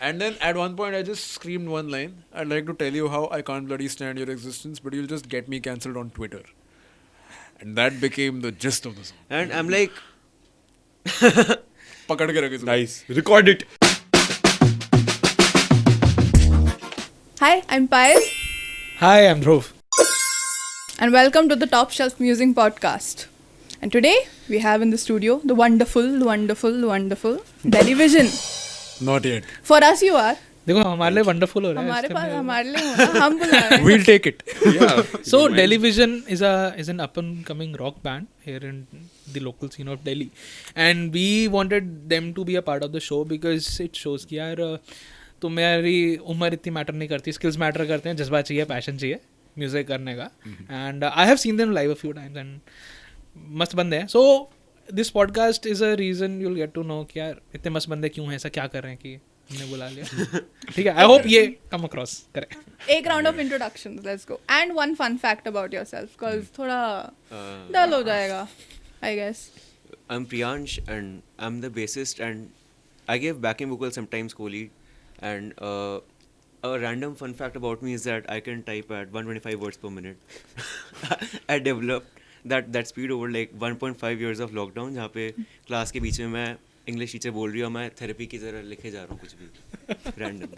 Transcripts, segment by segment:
And then at one point I just screamed one line. I'd like to tell you how I can't bloody stand your existence, but you'll just get me cancelled on Twitter. And that became the gist of the song. And I'm like, पकड़ के रखे इसको. Nice. Record it. Hi, I'm Payal, Hi, I'm Dhruv. and welcome to the Top Shelf Musings Podcast. And today we have in the studio the wonderful Delhivision. Not yet. For us, you are. देखो हमारे लिए wonderful हो रहा है हमारे पास हमारे लिए होना, हम बुला रहे हैं. We'll take it. Yeah. So Delhivision is an up and coming rock band here in the local scene of Delhi, and we wanted them to be a part of the show because it shows कि यार तुम्हारी उम्र इतनी matter नहीं करती, skills matter करते हैं, जज्बा चाहिए, पैशन चाहिए म्यूजिक करने का. And I have seen them live a few times and मस्त बंदे हैं. So this podcast is a reason you will get to know कि यार इतने मस्त बंदे क्यों हैं, ऐसा क्या कर रहे हैं कि हमने बुला लिया. ठीक है, आई होप ये कम अक्रॉस करे. एक round of introductions, let's go. And one fun fact about yourself, because थोड़ा डल हो जाएगा, I guess. I'm Priyansh and I'm the bassist and I give backing vocals sometimes co-lead. And a random fun fact about me is that I can type at 125 words per minute. I developed that speed over like 1.5 years of lockdown, जहाँ पे class के बीच में मैं English teacher बोल रही हूँ, मैं therapy की तरह लिखे जा रहा हूँ कुछ भी random.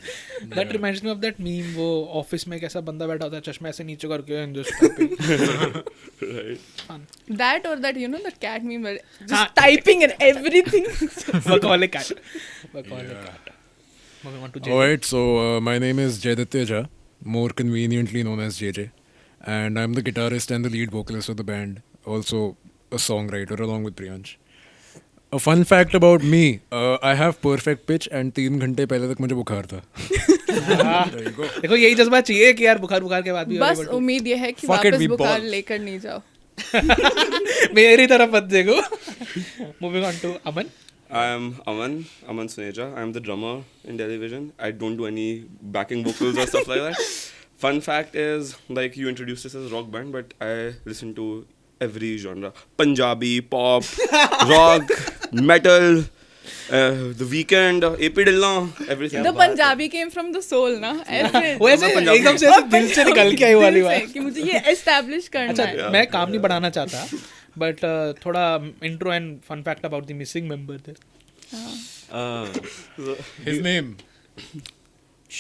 That reminds me of that meme, वो ऑफिस में कैसा बंदा बैठा होता है, चश्मा ऐसे नीचे करके and just typing. Fun. That or that, you know, the cat meme where just typing and everything. Macaulay cat. Macaulay cat. Moving on to JJ. Alright, so my name is Jaiditya Jha, more conveniently known as JJ. And I'm the guitarist and the lead vocalist of the band. Also a songwriter along with Priyansh. A fun fact about me, I have perfect pitch and 3 घंटे पहले तक मुझे बुखार था. देखो यही जज्बा चाहिए कि यार बुखार के बाद भी बस उम्मीद ये है कि Fuck it, वापस we बुखार ball. लेकर नहीं जाओ. मेरी तरफ मत देखो. Moving on to Aman. I'm Aman Suneja. I'm the drummer in Delhivision. I don't do any backing vocals or stuff like that. Fun fact is, like, you introduced this as a rock band, but I listen to every genre. Punjabi, pop, rock, metal, The Weeknd, AP Dillon, everything. The Punjabi came from the soul, ना? ऐसे वो ऐसे पंजाबी. एकदम से ऐसे दिल से निकल के आई वाली दिल से बात. कि मुझे ये establish करना अच्छा, है. मैं काम नहीं बढ़ाना चाहता, but थोड़ा intro and fun fact about the missing member there. His name.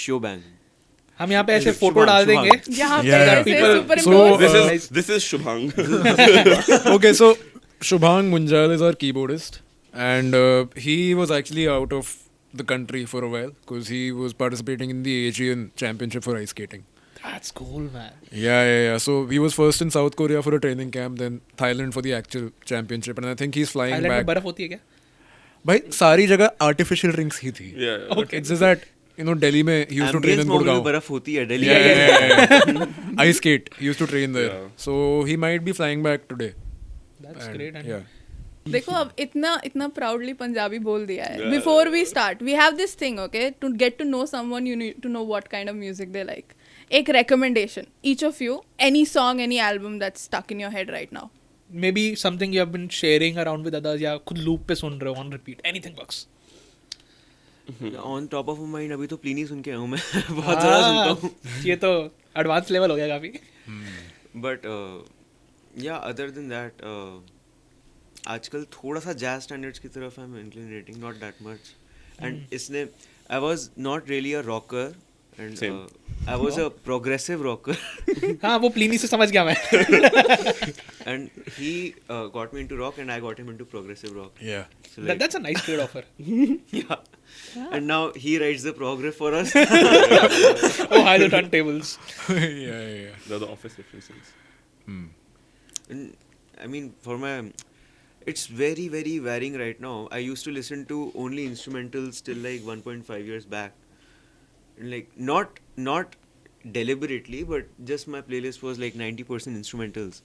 Showbang. हम यहाँ पे ऐसे शुभांग, फोटो डाल शुभांग. देंगे. यहाँ पे Yeah. ऐसे People- superimpose. So, This is Shubhang. Okay, so Shubhang Munjal is our keyboardist, and he was actually out of the country for a while because he was participating in the Asian Championship for ice skating. That's cool, man. Yeah. So he was first in South Korea for a training camp, then Thailand for the actual championship, and I think he's flying Thailand में back. बर्फ होती है क्या? भाई सारी जगह artificial rings ही थी. Yeah. Okay. It's just that Delhi में he used to train in Ambience में Gurgaon. बर्फ होती है Delhi. Yeah. Ice skate. He used to train there. Yeah. So he might be flying back today. That's And, great. And Yeah. देखो अब इतना proudly Punjabi बोल दिया है. Before we start, we have this thing, okay? To get to know someone, you need to know what kind of music they like. एक recommendation, each of you, any song, any album that's stuck in your head right now. maybe something you have been sharing around with others या खुद loop पे सुन रहे हो on repeat. Anything works. On top of mind अभी तो Pliny सुन के आया हूँ मैं. बहुत ज़्यादा सुनता हूँ. ये तो एडवांस लेवल हो गया काफी. बट या अदर देन दैट आजकल थोड़ा सा जैज स्टैंडर्ड्स की तरफ I am inclining, not that much. And इसने I was not really a rocker and Same. I was a progressive rocker. हाँ, वो प्लीनी से समझ गया मैं. And he got me into rock and I got him into progressive rock. Yeah. So like, That's a nice trade offer. yeah. And now he writes the progress for us. Oh, hi, the turntables. yeah. They're the office references. And I mean, for my, it's very, very varying right now. I used to listen to only instrumentals till like 1.5 years back. And like, not deliberately, but just my playlist was like 90% instrumentals.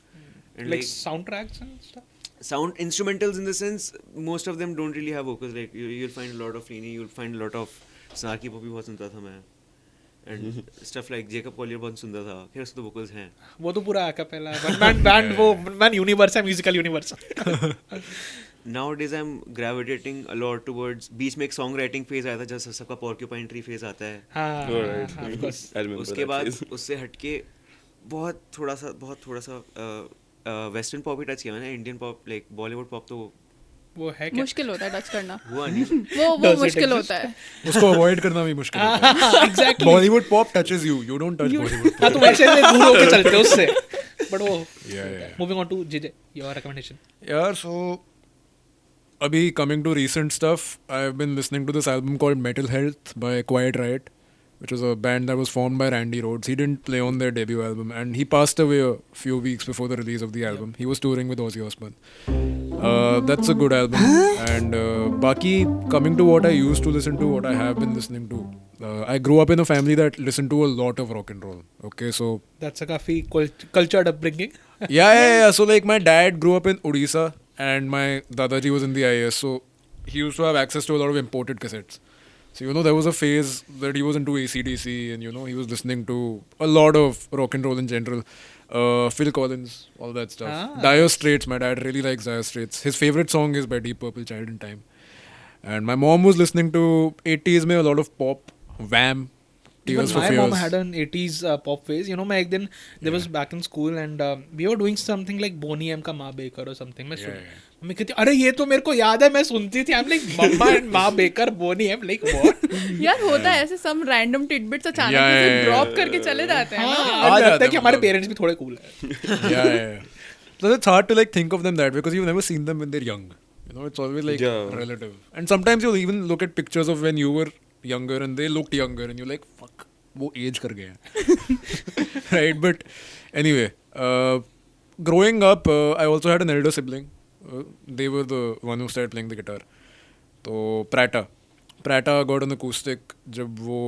And Like soundtracks and stuff. sound instrumentals in the sense most of them don't really have vocals. Like you'll find a lot of Feeney, you'll find a lot of Snarky Puppy बहुत सुनता था मैं, and stuff like Jacob Collier बहुत सुनता था. खैर उसके तो vocals हैं. वो तो पूरा acapella. One man band, वो man universe है, musical universe. nowadays I'm gravitating a lot towards बीच में एक song writing phase आया था जैसे सबका porcupine tree phase आता है हाँ, Alright. of course. I remember उसके that बाद phase. उससे हटके बहुत थोड़ा सा वेस्टर्न पॉप ही टच किया मैंने Indian pop like Bollywood pop तो वो है क्या? मुश्किल होता है टच करना. हुआ नहीं वो Does it मुश्किल exist? होता है. उसको अवॉइड करना भी मुश्किल होता है. Exactly. Bollywood pop touches you. You don't touch Bollywood हाँ, pop. तुम ऐसे से दूर होके चलते हो उससे. But वो Yeah. moving on to JJ, your recommendation. Yeah, so abhi coming to recent stuff, I've been listening to this album called Metal Health by Quiet Riot, which is a band that was formed by Randy Rhoads. He didn't play on their debut album, and he passed away a few weeks before the release of the album. He was touring with Ozzy Osbourne. That's a good album. And Baki, coming to what I used to listen to, what I have been listening to. I grew up in a family that listened to a lot of rock and roll. Okay, so That's a काफी cultured upbringing. yeah. So like my dad grew up in Odisha, and my Dadaji was in the IS, so he used to have access to a lot of imported cassettes. So there was a phase that he was into AC/DC, and he was listening to a lot of rock and roll in general. Phil Collins, all that stuff. Ah. Dire Straits, my dad really likes Dire Straits. His favorite song is by Deep Purple, Child in Time. And my mom was listening to 80s mein a lot of pop, Wham, Even Tears for my Fears. mom had an 80s pop phase. मैं एक दिन there was back in school and we were doing something like Boney M का माँ baker or something. मैं सुन mummy कहती अरे ये तो मेरे को याद है मैं सुनती थी. I'm like मम्मा and माँ baker Boney M like what? यार होता है ऐसे some random tidbits अचानक Yeah, से yeah, ड्रॉप yeah. करके चले जाते हैं ना. हाँ, आ लगता जाते है कि हैं हमारे मतलब. पेरेंट्स भी थोड़े cool है. yeah. So it's hard to like think of them that way because you've never seen them when they're young. It's always like Yeah. relative. And sometimes you'll even look at pictures of when you were younger and they looked younger and you're like, fuck, वो age कर गए हैं. Right? But anyway, growing up, I also had an elder sibling. They were the one who started playing the guitar. तो Prata got an acoustic जब वो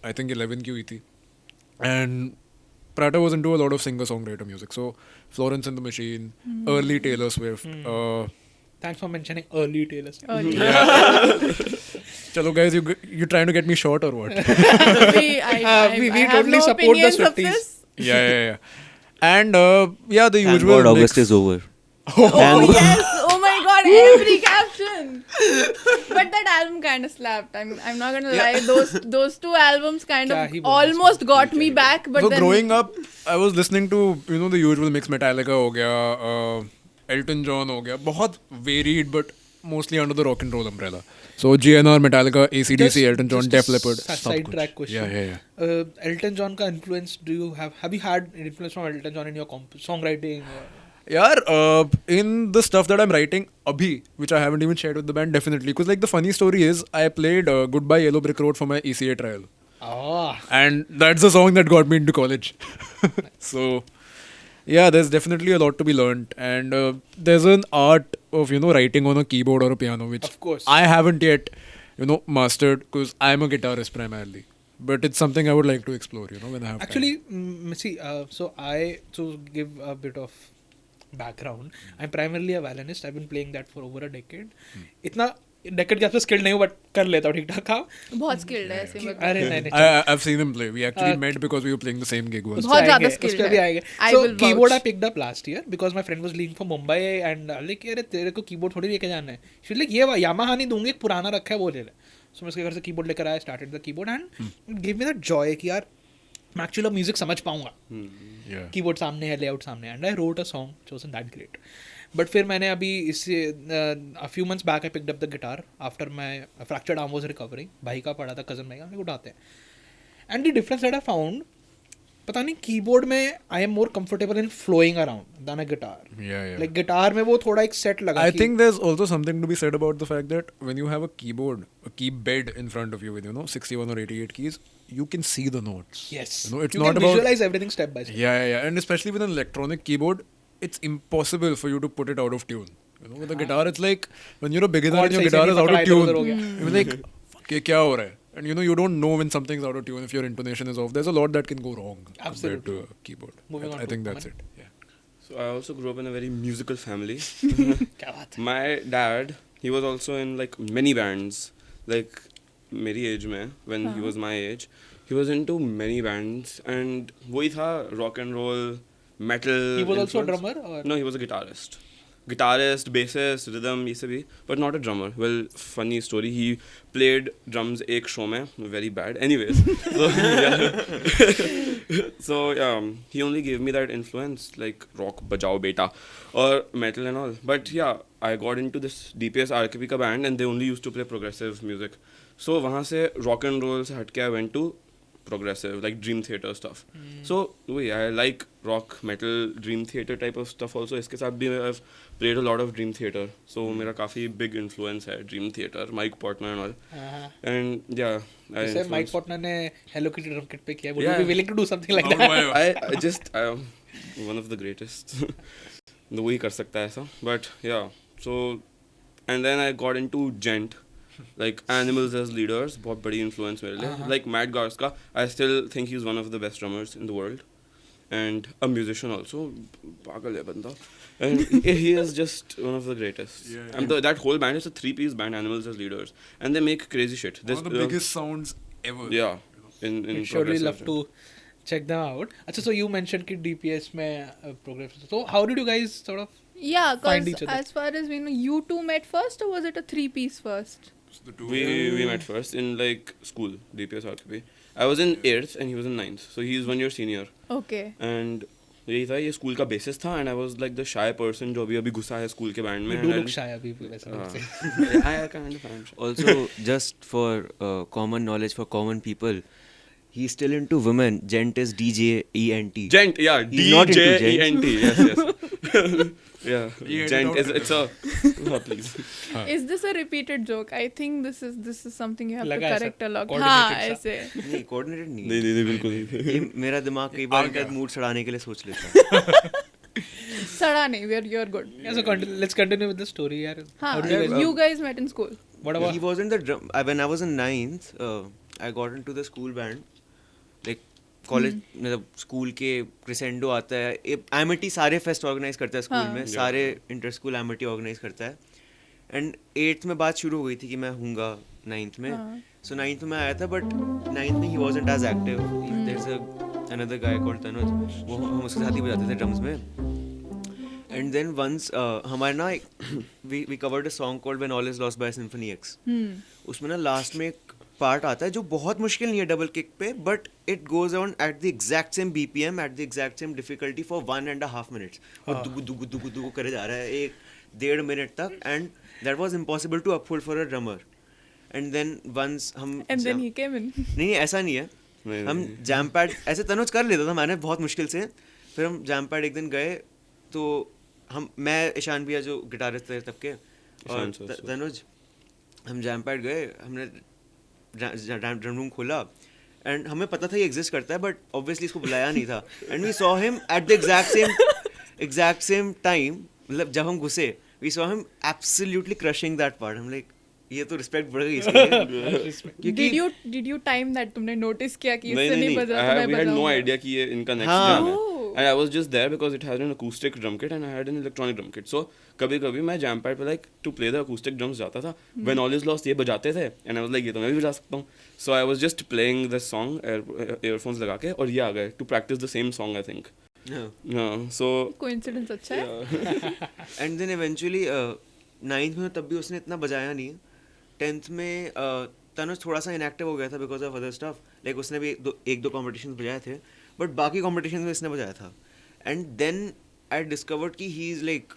I think 11 की हुई थी. And Prata was into a lot of singer-songwriter music. So Florence and the Machine, early Taylor Swift. Thanks for mentioning early Taylor Swift. Chalo guys, you trying to get me short or what? we We have totally no support the opinions of Swifties. this. Yeah. And yeah, the Thank usual God August mix. is over. Oh yes! Oh my God! Every caption. But that album kind of slapped. I'm not gonna lie. Those two albums kind क्या of ही बोलना almost got me back. But So then growing up, I was listening to the usual mix. Metallica हो गया, Elton John हो गया, बहुत varied but mostly under the rock and roll umbrella. So GNR, Metallica, AC/DC, Elton John, Def Leppard, सब Side कुछ. track question. Yeah. Elton John का influence do you have you had influence from Elton John in your songwriting? Yeah, in the stuff that I'm writing abhi, which I haven't even shared with the band, definitely. Because like the funny story is, I played Goodbye Yellow Brick Road for my ECA trial. And that's the song that got me into college. So, yeah, there's definitely a lot to be learned. And there's an art of, writing on a keyboard or a piano, which Of course. I haven't yet, mastered because I'm a guitarist primarily. But it's something I would like to explore, when I have Actually, see, so to give a bit of background, I'm primarily a violinist. I've been playing that for over a decade. इतना decade के आसपास skilled नहीं हूँ but कर लेता हूँ ठीक ठाक काम. बहुत skilled है ऐसे में. अरे नहीं time. I've seen him play. We actually met because we were playing the same gig once. बहुत ज़्यादा उस skilled पे भी है. आएंगे. I So will keyboard I vouch. picked up last year because my friend was leaving for Mumbai and like अरे तेरे को keyboard थोड़ी लेके जाना है. She was like ये Yamaha नहीं दूंगी एक पुराना रखा है वो ले ले. So मैं उसके घर से keyboard लेकर आया, started the keyboard and it gave me that joy कि यार मैं actually music समझ पाऊंगा. Yeah. Keyboard सामने है, layout सामने है and I wrote a song which wasn't that great. But फिर मैंने अभी इससे a few months back I picked up the guitar after my fractured arm was recovering. भाई का पड़ा था cousin भाई का हमने उठाते हैं. And the difference that I found, पता नहीं कीबोर्ड में I am more comfortable in flowing around than a guitar. Yeah. Like guitar में वो थोड़ा एक set लगा. I think there's also something to be said about the fact that when you have a keyboard, a key bed in front of you with 61 or 88 keys, you can see the notes. yes, It's you not can about visualize everything step by step. yeah, and especially with an electronic keyboard, it's impossible for you to put it out of tune. With a guitar, it's like when you're a beginner and your सही से guitar नहीं is out पकड़ा, of इधर-उधर हो tune, गया. you're like, fuck, ये क्या हो रहा है? And you don't know when something's out of tune if your intonation is off. There's a lot that can go wrong compared to a keyboard. Moving on I to think that's Aman. it. Yeah. So I also grew up in a very musical family. क्या बात है? My dad, he was also in like many bands. Like मेरी age में, when he was my age, he was into many bands and वही था rock and roll, metal. He was also a influence. drummer or? No, he was a guitarist. guitarist, bassist, rhythm, ये सभी, but not a drummer. Well, funny story, he played drums एक show में, very bad. Anyways, so yeah, so he only gave me that influence like rock bajao beta or metal and all. But yeah, I got into this DPS RKP का band and they only used to play progressive music. So वहाँ से rock and roll से हटके I went to progressive, like Dream Theater stuff. So I like rock, metal, Dream Theater type of stuff also. इसके साथ भी I've played a lot of Dream Theater. So मेरा काफी big influence है Dream Theater, Mike Portner and all. And yeah, जैसे mic पॉटनर ने Hello Kitty drum kit पे किया, would Yeah. you be willing to do something like that? I just one of the greatest. वही कर सकता है ऐसा. But yeah, so and then I got into gent. Like Animals as Leaders, बहुत बड़ी influence मेरे लिए. Like Matt Garska, I still think he's one of the best drummers in the world, and a musician also. पागल है बंदा, and he is just one of the greatest. And that whole band is a 3-piece band, Animals as Leaders, and they make crazy shit. One of the biggest sounds ever. Yeah, in We'd surely love progressive. to check them out. अच्छा, so you mentioned कि DPS में progressive. So how did you guys sort of Yeah, find because each other? as far as we know, you two met first, or was it a 3-piece first? The two We met first in like school, DPS RKP. I was in 8th and he was in 9th, so he's 1 year senior. Okay. And यही था, ये school का basis था and I was like the shy person जो अभी घुसा है school के बैंड में. you do look shy अभी वैसे हाँ. वैसे. I kind of am shy. Also, just for common knowledge for common people, he's still into women. Gent is DJENT. Gent, yeah, He's not into DJENT, yes. Yeah, He had gent it is, out. it's a, oh please. Is this a repeated joke? I think this is something you have लगा to ऐसा, correct a lot. coordinated हाँ, सा. ऐसे. नहीं coordinated नहीं नहीं है। नहीं बिल्कुल नहीं. ये मेरा दिमाग कई बार इनका मूड सड़ाने के लिए सोच लेता है। सड़ा नहीं, you're good. Yeah, so let's continue with the story यार. हाँ, How did you guys? you guys met in school. What about? He was in the drum. When I was in 9th, I got into the school band. Like college मतलब school के crescendo आता है, Amity सारे fest organise करता है school में, सारे inter school Amity organise करता है. एंड 8th में बात शुरू हो गई थी कि मैं हूँगा 9th में. सो 9th में आया था, बट 9th में ही wasn't as active. There is another guy called Tanuj, वो हम उसके साथ ही बजाते थे ड्रम्स में. एंड देन वंस हमारे ना we covered a song called when all is lost by symphony X. उसमें ना लास्ट में एक पार्ट आता है जो बहुत मुश्किल नहीं है डबल किक पे, but it goes on eight the exact same BPM eight the exact same difficulty for 1.5 minutes. और दुगु दुगु दुगु दुगु करे जा रहा है 1.5 मिनट तक, and that was impossible to uphold for a drummer. And then once हम And then he came in. नहीं ऐसा नहीं है, हम जैम पैड ऐसे तनुज कर लेता था मैंने बहुत मुश्किल से. फिर हम जैम पैड एक दिन गए तो मैं ईशान भैया जो गिटारिस्ट थे तब के और तनुज, हम जैम पैड गए, हमने ड्रम रूम खोला एंड हमें पता था ये एग्जिस्ट करता है, बट ऑब्वियसली इसको बुलाया नहीं था. And we saw him at the exact same time, मतलब जब हम घुसे we saw him absolutely crushing that part. हम लाइक ये तो रिस्पेक्ट बढ़ गई इसकी. Did you time that? तुमने नोटिस किया कि इससे नहीं नहीं बजा तो मैं we had no बजाऊंगा? idea कि ये इनका next हाँ. jam है. And I was just there because it had an acoustic drum kit and I had an electronic drum kit. So कभी-कभी मैं jam pad पे like to play the acoustic drums जाता था. When All Is Lost ये बजाते थे and I was like ये तो मैं भी बजा सकता हूँ. So I was just playing the song earphones लगा के और ये आ गए to practice the same song I think. So Coincidence अच्छा है. एंड देन इवेंचुअली 9th में तब भी उसने इतना बजाया नहीं. 10th में तनुज थोड़ा सा इनएक्टिव हो गया था because of other stuff. Like उसने भी एक दो कॉम्पिटिशन बजाए थे, बट बाकी कॉम्पिटिशन में इसने बजाया था. एंड देन आई डिस्कवर्ड कि he is like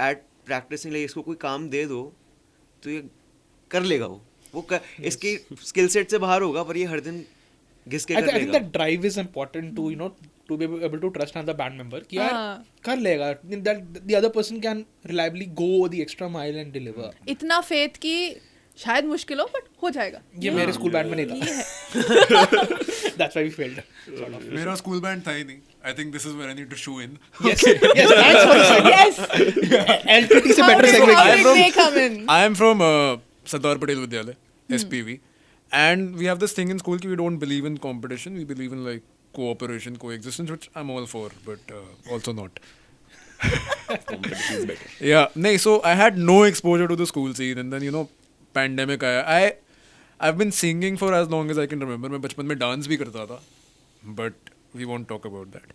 at practicing, like इसको कोई काम दे दो तो ये कर लेगा. इसकी स्किल सेट से बाहर होगा पर ये हर दिन घिस के I कर think लेगा. that drive is important to to be able to trust another band member कि यार कर लेगा, that the other person can reliably go the extra mile and deliver. इतना faith कि शायद मुश्किल हो बट हो जाएगा. ये मेरे स्कूल बैंड में नहीं था. ये है. That's why we failed. Sort of. मेरा स्कूल बैंड था ही नहीं. I think this is where I need to shoe in. Yes, yes, thanks for the segue. Yes. LTT से better segue How किया. did they come in? I am from Sardar Patel Vidyalaya, SPV, and we have this thing in school कि we don't believe in competition. We believe in like cooperation, coexistence, which I'm all for, but also not. competition is better. Yeah, nahi, so I had no exposure to the school scene, and then pandemic आया. I've been singing for as long as I can remember. मैं बचपन में dance भी करता था, but we won't talk about that.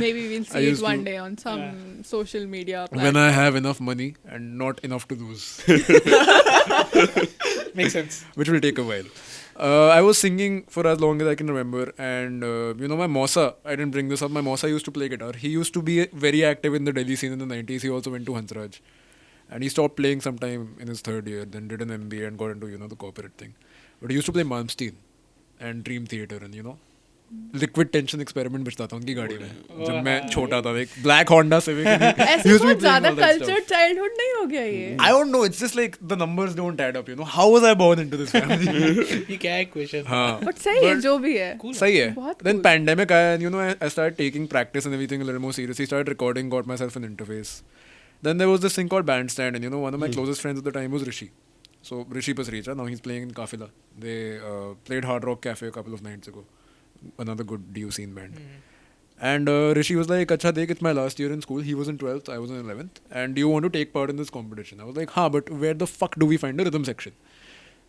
Maybe we'll I see it used one to- day on some social media When platform. I have enough money and not enough to lose, Makes sense. which will take a while. I was singing for as long as I can remember, and my Mosa, I didn't bring this up, my Mosa used to play guitar. He used to be very active in the Delhi scene in the 90s. He also went to Hansraj. And he stopped playing sometime in his third year, then did an MBA and got into, the corporate thing. But he used to play Malmsteen and Dream Theater and, liquid tension experiment बचता था उनकी गाड़ी में जब मैं छोटा था एक ब्लैक होंडा सिविक ऐसे बहुत ज्यादा कल्चर्ड चाइल्डहुड नहीं हो गया ये. I don't know, it's just like the numbers don't add up, how was I born into this family? ये क्या है क्वेश्चन? हाँ, But सही है जो भी है. सही है. बहुत Then cool. pandemic आया and I started taking practice and everything a little more seriously, started recording, got myself an interface. Then there was this thing called Bandstand and one of my closest friends at the time was Rishi. So Rishi Pasricha, now he's playing in Kafila. They played Hard Rock Cafe a couple of nights ago. Another good DU scene band. And Rishi was like, Acha, Dek, it's my last year in school. He was in 12th, I was in 11th. And do you want to take part in this competition? I was like, but where the fuck do we find a rhythm section?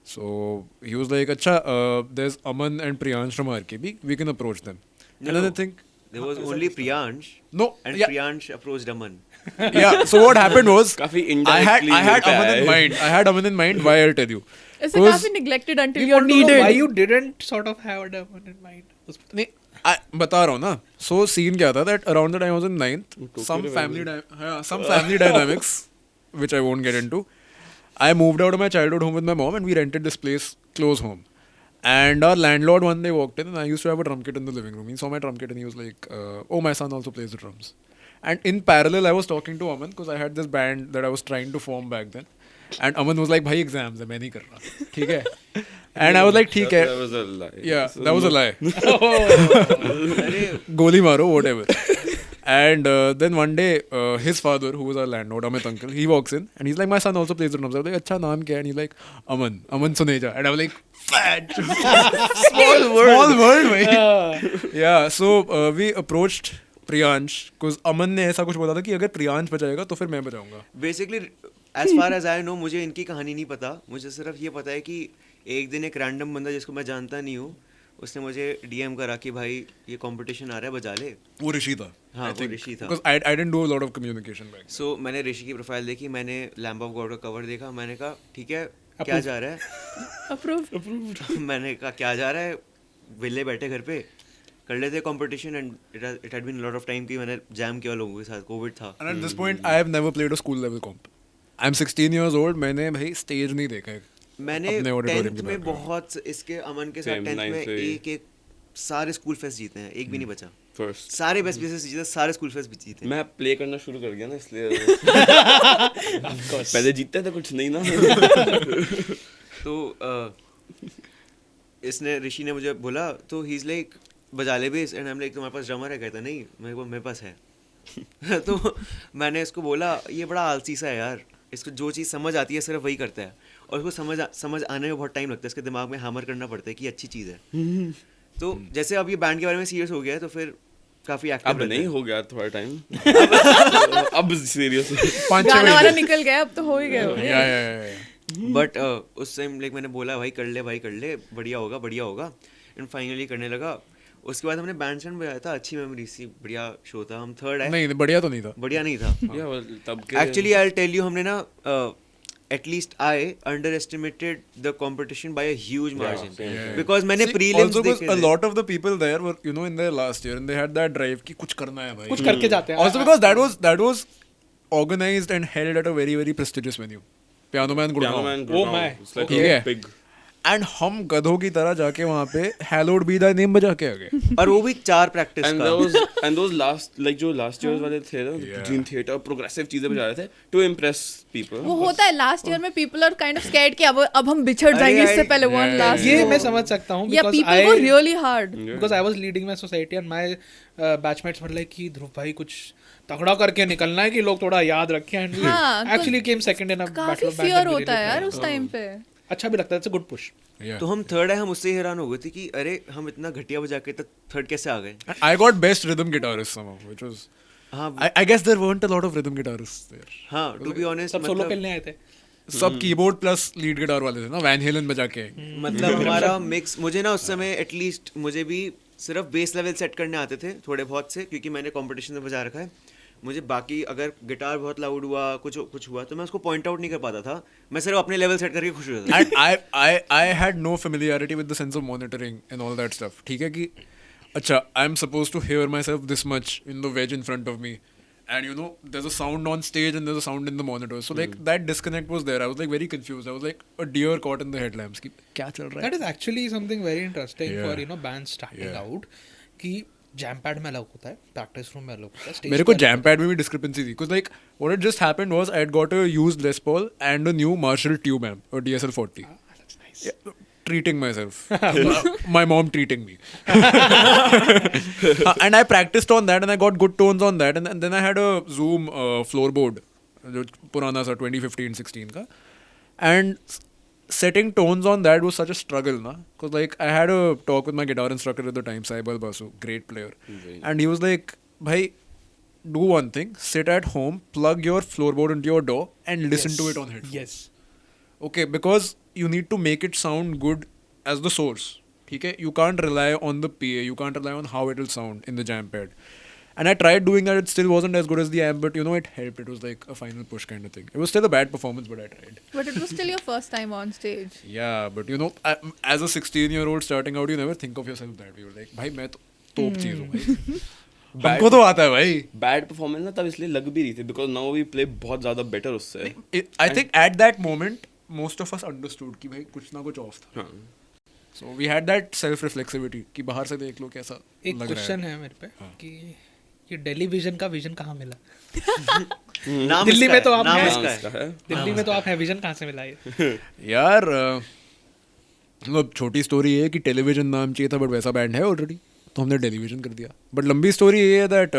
So he was like, Acha, there's Aman and Priyansh from RKB. We can approach them. And then I think... There was only Priyansh. No, And yeah. Priyansh approached Aman. Yeah, so what happened was... काफी I had indirectly Aman in mind. I had Aman in mind. Why, I'll tell you. ऐसे Because- काफी neglected until We you're want to know needed. why you didn't sort of have a one in mind. नहीं, बता रहा हूँ ना. So scene क्या था that around the time I was in 9th, Tokyo some Revival. family dynamics, which I won't get into. I moved out of my childhood home with my mom and we rented this place close home. And our landlord one day walked in and I used to have a drum kit in the living room. He saw my drum kit and he was like, oh, my son also plays the drums. And in parallel, I was talking to Aman because I had this band that I was trying to form back then. And Aman was like, भाई exams है, मैं नहीं कर रहा. ठीक है? And I was like, ठीक है. That was a lie. Yeah, So that was a no- lie. अरे Goli maro, whatever. And then one day, his father, who was our landlord, Amit uncle, he walks in and he's like, my son also plays the drums. I was like, अच्छा नाम क्या है? And he's like, Aman Suneja. And I was like, fat. Small world, भाई. Yeah, so we approached Priyansh because Aman ने ऐसा कुछ बोला था कि अगर प्रियांश बजाएगा तो फिर मैं बजाऊंगा. Basically as far as I know मुझे इनकी कहानी नहीं पता. मुझे सिर्फ ये पता है कि एक दिन एक रैंडम बंदा जिसको मैं जानता नहीं हूँ उसने मुझे डीएम करा कि भाई ये कंपटीशन आ रहा है बजा ले. वो ऋषि था. हाँ, I वो think. ऋषि था. Because I didn't do a lot of communication back then. सो मैंने ऋषि की प्रोफाइल देखी, मैंने लैम्प ऑफ गॉड का कवर देखा, मैंने कहा ठीक है क्या जा रहा है. Approved. मैंने कहा क्या जा रहा है, विले बैठे घर पे कर लेते competition. And it had been lot of time कि मैंने जैम किया लोगों के साथ, कोविड था. And at this point, I have never played a school level comp. I'm 16 years old. मैंने भाई स्टेज नहीं देखा है. मैंने अपने auditorium 10th के में background. बहुत इसके अमन के साथ Same, 10th में 9th से ही. एक सारे स्कूल फेस्ट जीते हैं, एक भी नहीं बचा. First. सारे बेस्ट प्लेसेस जीते, सारे स्कूल फेस्ट भी जीते. मैं प्ले करना शुरू कर गया ना इसलिए पहले जीतते थे कुछ नहीं ना. तो इसने ऋषि ने मुझे बोला तो ही इज लाइक बजा ले base. And I am like तुम्हारे पास ड्रमर है? कहता नहीं मेरे पास है. तो मैंने इसको बोला ये बड़ा आलसी सा है यार, इसको जो चीज़ समझ आती है सिर्फ वही करता है और उसको समझ आने में बहुत टाइम लगता है. इसके दिमाग में हैमर करना पड़ता है कि अच्छी चीज़ है. तो जैसे अब ये बैंड के बारे में सीरियस हो गया है तो फिर काफ़ी एक्टिव अब नहीं हो गया थोड़ा टाइम. अब सीरियस. गाना वाला निकल गया, अब तो हो ही गया. Yeah. बट उस टाइम लाइक मैंने बोला भाई कर ले बढ़िया होगा. एंड फाइनली करने लगा. उसके बाद हमने बैंड स्टैंड बजाया था, अच्छी मेमोरी सी, बढ़िया शो था. हम थर्ड आए, नहीं, बढ़िया तो नहीं था. बढ़िया नहीं था. तब के एक्चुअली आई टेल यू हमने ना at least I underestimated the competition by a huge margin yeah. Because मैंने See, प्रीलिम्स also because देखे a थे. lot of the people there were, in their last year and they had that drive कि कुछ करना है भाई. कुछ करके जाते हैं. Also because that was organized and held at a very very prestigious venue. Piano Man Piano Gurgaon. Man Oh Gurgaon. my. It's like ठीक a है. big. And हम गधों की तरह जाके वहाँ पे Hallowed Be Thy Name बजा के आ गए. और वो भी 4 प्रैक्टिस And का. those last like जो last years वाले थे ना, Yeah. Dream Theater progressive चीजें बजा रहे थे to impress people. वो होता है लास्ट ईयर में people are kind of scared कि अब हम बिछड़ जाएंगे अरे, इससे पहले वन yeah, लास्ट. ये मैं समझ सकता हूँ या because पीपल को I really hard. Yeah. because I was leading my society and my batchmates were like कि ध्रुव भाई कुछ तगड़ा करके निकलना है कि लोग थोड़ा याद रखें. And we हाँ, तो actually came second in a काफी battle of bands fear and we होता है really यार tried. उस टाइम पे. अच्छा भी लगता है. It's a good push. Yeah. तो हम थर्ड आए, हम उससे हैरान हो गए थे कि अरे हम इतना घटिया बजा के तक थर्ड कैसे आ गए. And I got best rhythm guitarist somehow, which was हाँ I guess there weren't a lot of rhythm guitarists there. हाँ टू बी ऑनेस्ट सब सोलो खेलने आए थे. सब कीबोर्ड प्लस लीड गिटार वाले थे ना, वैन हेलन बजा के. मतलब हमारा मिक्स, मुझे ना उस समय एटलीस्ट मुझे भी सिर्फ बेस लेवल सेट करने आते थे थोड़े बहुत से, क्योंकि मैंने कंपटीशन में बजा रखा है. मुझे बाकी अगर गिटार बहुत लाउड हुआ कुछ हुआ तो मैं उसको पॉइंट आउट नहीं कर पाता था. मैं सिर्फ अपने लेवल सेट करके खुश हो जाता था. And I had no familiarity with the sense of monitoring and all that stuff. ठीक है कि अच्छा, I'm supposed to hear myself this much in the wedge in front of me, and you know there's a sound on stage and there's a sound in the monitor. So like that disconnect was there. I was like very confused. I was like a deer caught in the headlamps. कि क्या चल रहा है? That is actually something very interesting Yeah. for bands starting Yeah. out. कि jam pad में अलग होता है, प्रैक्टिस रूम में अलग होता है, stage मेरे को पे अलग जैम पैड में भी डिस्क्रिपेंसी थी. Because like what had just happened was I had got a used Les Paul and a new Marshall tube amp, a DSL 40. होता है. That's nice. Yeah, treating myself. My mom treating me. And I practiced on that and I got good tones on that. And then I had a Zoom floorboard, जो पुराना सा 2015-16 का. And setting tones on that was such a struggle, na? Because like I had a talk with my guitar instructor at the time, Saibal Basu, great player. And he was like, bhai, do one thing, sit at home, plug your floorboard into your DAW and listen to it on headphones. Yes. Okay, because you need to make it sound good as the source. Okay, you can't rely on the PA, you can't rely on how it will sound in the jam pad. And I tried doing that, it still wasn't as good as the amp, but you know, it helped. It was like a final push kind of thing. It was still a bad performance, but I tried. But it was still your first time on stage. Yeah, but you know, as a 16-year-old starting out, you never think of yourself that way. You're like, भाई मैं तो top चीज हूँ भाई. हमको तो आता है भाई. बैड परफॉर्मेंस ना तब इसलिए लग भी रही थी बिकॉज नाउ वी प्ले बहुत ज़्यादा बेटर उससे. I think at that moment, most of us understood कि भाई कुछ ना कुछ off था. हाँ. So we had that self-reflexivity कि बाहर से देख लो कैसा एक लग रहा क्वेश्चन है मेरे पे कि ये डेलीविजन का विजन कहाँ मिला? नाम दिल्ली इसका में है, तो आप नाम हैं. इसका इसका है. है. दिल्ली में तो आप हैं, विजन कहाँ से मिला ये? यार मतलब छोटी स्टोरी है कि टेलीविजन नाम चाहिए था बट वैसा बैंड है ऑलरेडी तो हमने टेलीविजन कर दिया. बट लंबी स्टोरी ये है दैट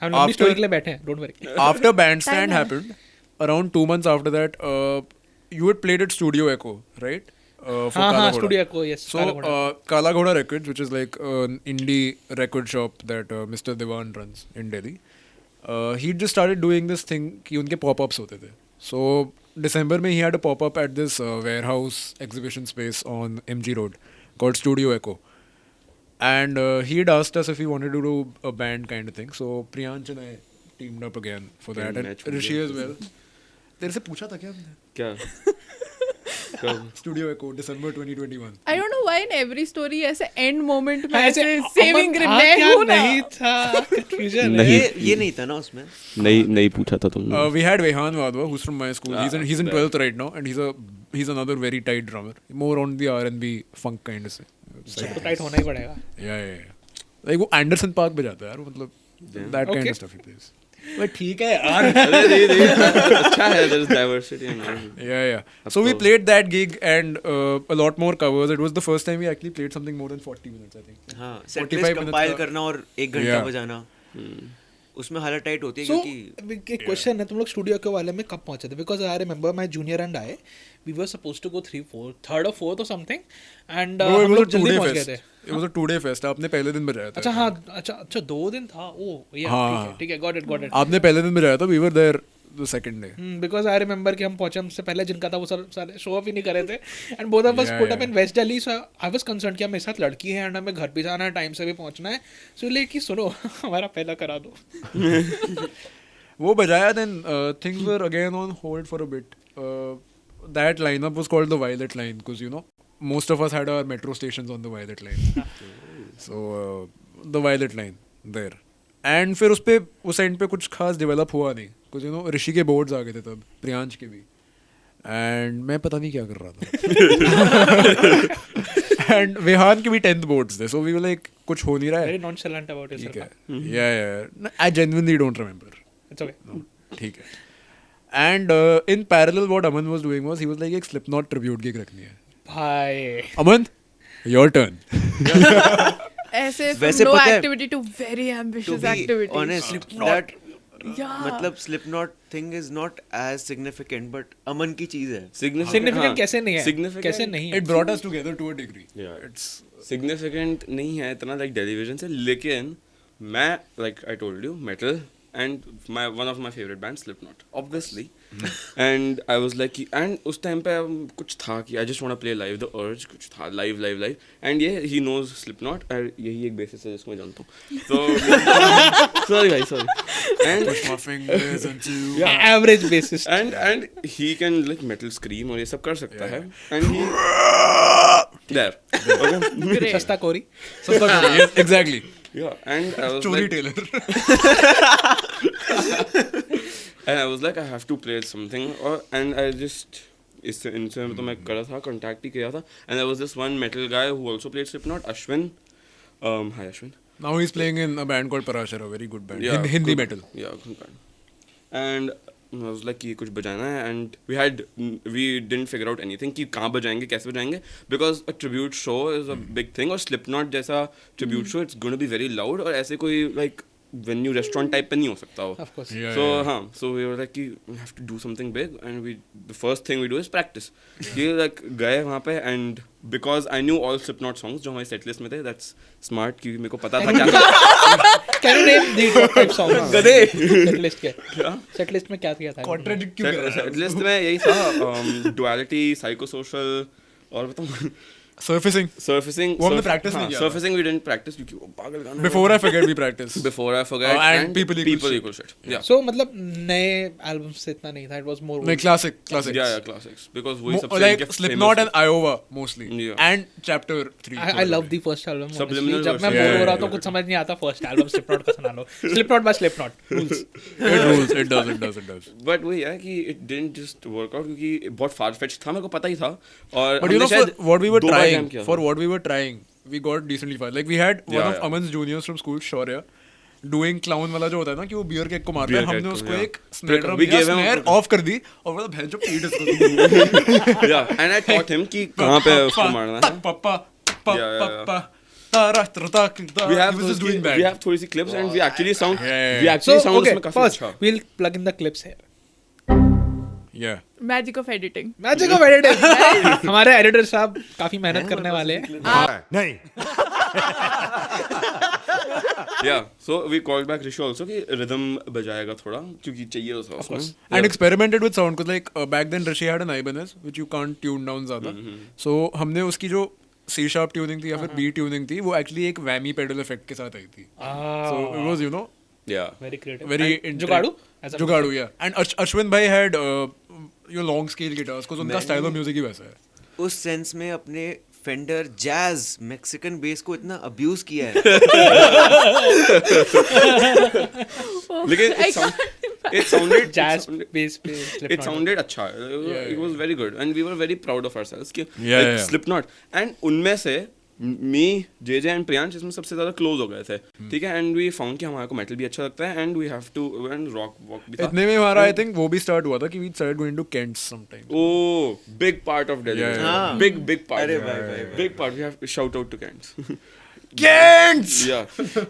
हम लंबी स्टोरी के लिए बैठे हैं, don't worry. After Bandstand happened, around 2 months after that, you had played at Studio Echo, right? For हाँ Kala हाँ, Ghoda. स्टूडियो को, yes. So Kala Ghoda Records, which is like an indie record shop that Mr. Devan runs in Delhi, he just started doing this thing कि उनके pop-ups होते थे. So December में he had a pop-up at this warehouse exhibition space on MG Road called Studio Echo. And he had asked us if we wanted to do a band kind of thing. So Priyansh and I teamed up again for that. Can And match with Rishi you. as well. तेरे से पूछा था क्या हमने? क्या? कब? Studio Echo, December 2021. I don't know why in every story ऐसे end moment में हाँ, ऐसे ऐसे saving अमन था मैं क्या हूँ ना. नहीं था, confusion है. नहीं. ये नहीं था ना उसमें. नहीं पूछा था तुमने. We had Vehan Wadhwa, who's from my school. He's in 12th right now, and he's another very tight drummer. More on the R&B funk kind of side. तो टाइट होना ही पड़ेगा. Yeah. Like वो Anderson Park बजाता है यार, मतलब that kind Okay. of stuff he plays. But ठीक है यार. अरे नहीं अच्छा है, there is diversity and all. Yeah. Of So we course. played that gig and a lot more covers. It was the first time we actually played something more than 40 minutes, I think. हाँ, set 45 list minutes compile का- करना और 1 घंटा Yeah. बजाना. उसमें हालत tight होती है So, क्योंकि एक क्वेश्चन है, तुम लोग स्टूडियो के वाले में कब पहुंचे थे? Because I remember my junior and I, we were suppose to go 3rd or 4th or something, and No, it हम was लोग a जल्दी 2-day पहुंच गए fest. थे. It was a 2-day fest. आपने पहले दिन बजाया था. अच्छा हाँ, अच्छा 2 दिन था. ओह या हाँ. ठीक है, गॉट इट. आपने पहले दिन बजाया था. We were there the second day. Because I remember कि हम पहुंचे, हमसे पहले जिनका था वो सारे शो अप ही नहीं कर रहे थे, and both of us put up in west Delhi. So I was concern कि मेरे साथ लड़की है एंड हमें घर भी जाना है, टाइम से भी पहुंचना है. सो लेकिन सुनो हमारा पहला करा दो. वो बजाया, then things were again on hold for a bit. That lineup was called the Violet Line because you know most of us had our metro stations on the Violet Line. So the Violet Line there. And फिर उस and पे कुछ खास develop हुआ नहीं because you know ऋषि के boards आ गए थे तब, प्रियांश के भी, and मैं पता नहीं क्या कर रहा था. And वेहान के भी 10th बोर्ड्स थे, so we were like कुछ हो नहीं रहा वेरी है. नॉनशलेंट अबाउट ठीक है. Yourself. Yeah. I genuinely don't remember. It's okay. No, ठीक है. And in parallel, what Aman was doing was he was like एक Slipknot tribute gig रखनी है. भाई Aman, your turn. ऐसे from वैसे low पता है- activity to very to ambitious be activity. honest, that Yeah. मतलब Slipknot thing is not as significant, but अमन की चीज है. सिग्निफिकेंट कैसे नहीं है? Significant- कैसे नहीं है? It brought us together to a degree. Yeah. It's significant नहीं है इतना लाइक टेलीविजन से, लेकिन मैं like I told you metal and one of my favourite band Slipknot obviously. And I was like and उस टाइम पे कुछ था कि I just want to play live, the urge कुछ था लाइव एंड ये ही नोज स्लिपनॉट और यही एक बेसिस है जिसको मैं जानता हूँ. तो सॉरी भाई sorry. And Push my fingers into. Average basis. and he can like metal scream और ये सब कर सकता है. And he there. Okay. Great. सस्ता कोरी. Yes, exactly. Yeah, and I was Story like, Taylor. and I was like, I have to play something, and I just इनसे तो मैं करा था, contact ही किया था, and there was this one metal guy who also played Slipknot, Ashwin. Hi Ashwin. Now he's playing in a band called Parashar, a very good band. Yeah, Hindi good- metal. Yeah, good band. And I was like, ये कुछ बजाना है, and we didn't figure out anything कि कहाँ बजाएंगे, कैसे बजाएंगे, because a tribute show is a big thing, और Slipknot जैसा tribute show, it's going to be very loud, और ऐसे कोई like venue restaurant type पे नहीं हो सकता वो. Of course. Yeah, So yeah. हाँ, so we were like कि we have to do something big, and the first thing we do is practice. ये like गए वहाँ पे, and because I knew all Slipknot songs जो हमारी set list में थे, that's smart क्योंकि मेरे को पता था क्या. Can you name the top 5 songs? गधे. Setlist के. Setlist में क्या किया था? Contradict क्यों कर रहा है? Set list में यही था, duality, psychosocial, और बताऊँ Surfacing. surfacing. वो हमने practice नहीं किया था. Surfacing we didn't practice क्योंकि वो पागल गाना. Before I forget, we practice. Before I forget. And people equal shit. Yeah. So मतलब नए एल्बम से इतना नहीं था. It was more. No, classics. Yeah, classics. Because वही सबसे Like इनके Slipknot famous and Iowa mostly. Yeah. And Chapter 3. I love the first album. Subliminal honestly. जब मैं version. बोर हो रहा Yeah, था कुछ समझ नहीं आता first album Slipknot का सुना लो. Slipknot by Slipknot. Rules. It rules. It does. But वही है कि it didn't just work out क्योंकि बहुत far fetched था, मेरे को पता ही था. और But you know, हमने शायद for what we were 2 bar jam trying, किया for था. what we were trying, we got decently far. Like we had one Yeah, of yeah. Aman's juniors from school, Shaurya, doing clown वाला जो होता है ना कि वो बियर केक को मारता है, Beer हमने cake उसको को, yeah. एक snare drum We दिया, gave him- snare off कर दी और बोला भैंस जो पीट इसको. Yeah, and I taught him कि कहाँ पे उसको मारना है. Papa. Yeah, yeah. We have He was just those doing that. we have थोड़ी सी clips and we actually sound Yeah. we actually So sound okay, उसमें काफी first अच्छा. we'll plug in the clips here. Yeah. Magic of editing. Magic of editing. हमारे editor साहब काफी मेहनत करने वाले हैं. नहीं Yeah, so we called back Rishi also कि rhythm बजाएगा थोड़ा क्योंकि चाहिए था उसमें. And experimented with sound because like back then Rishi had an Ibanez which you can't tune down ज़्यादा. So हमने उसकी जो C sharp tuning थी या फिर B tuning थी वो actually एक whammy pedal effect के साथ आई थी. So it was Yeah. Very creative. very And जुगाड़ू? As a- जुगाड़ू yeah. And Ashwin bhai had your long scale guitars because उनका style of music ही वैसा है. उस सेंस में अपने फेंडर जैज मैक्सिकन बेस को इतना अब्यूज किया है. लेकिन it sounded Jazz bass पे it Slipknot. sounded अच्छा. It was very good and we were very proud of ourselves कि Yeah, like yeah. Slipknot and उनमें से me, JJ and Priyansh इसमें सबसे ज़्यादा close हो गए थे. ठीक है, and we found कि हमारे को metal भी अच्छा लगता है and we have to and rock भी था. इतने में हमारा I think वो भी start हुआ था कि we started going to Kent's sometime. Oh, big part of Delhi. Yeah, yeah. Big part. अरे भाई, भाई, भाई. Big part. We have to shout out to Kents. Kent's! Yeah,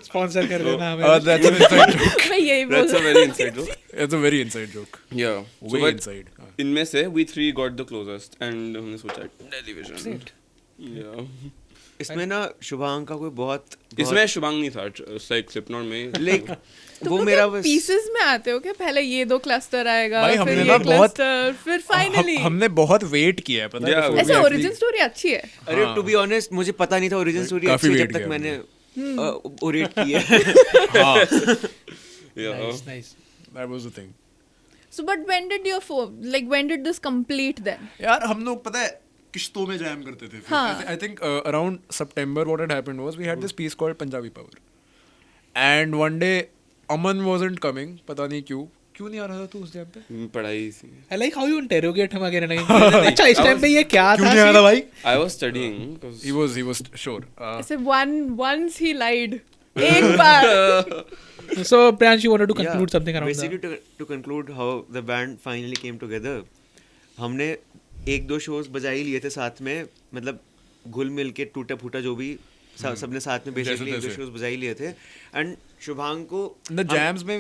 Sponsor कर देना हमें. That's an inside joke. मैं यही बोल that's a very inside joke. It's a very inside joke. Yeah. Way but inside. इनमें से we 3 got the closest and हमने सोचा Delhivision. Yeah. इसमें ना शुभांग का कोई बहुत इसमें शुभांग नहीं था. Like Slipknot में. लाइक तो वो मेरा बस पीसेस में आते हो क्या पहले ये 2 क्लस्टर आएगा भाई, फिर हमने ये ना बहुत- क्लस्टर फिर फाइनली हमने बहुत वेट किया है पता है. Yeah, before we ऐसे actually- ओरिजिन स्टोरी अच्छी है. अरे टू बी ऑनेस्ट मुझे पता नहीं था ओरिजिन स्टोरी काफी अच्छी wait जब तक किया मैंने ओरेट की है. Yeah. Nice, nice. That was the thing. So but when did this complete then? यार हम लोग पता है किश्तों में जैम करते थे. हाँ. I think around September what had happened was we had this piece called Punjabi Power. And one day Aman wasn't coming. पता नहीं क्यों नहीं आ रहा था तू उस जैम पे? पढ़ाई से. I like how you interrogate him again and again. अच्छा इस टाइम पे ये क्या क्यों था? नहीं आ रहा भाई? I was studying because He was sure. ऐसे once he lied. एक बार. So Priyansh, you wanted to conclude something around Basically, that. to conclude how the band finally came together, हमने 1-2 shows बजा ही लिए थे साथ में, मतलब घुल मिल के टूटा फूटा जो भी सबने साथ में basically 1-2 shows बजा ही लिए थे. And शुभांग को The jams में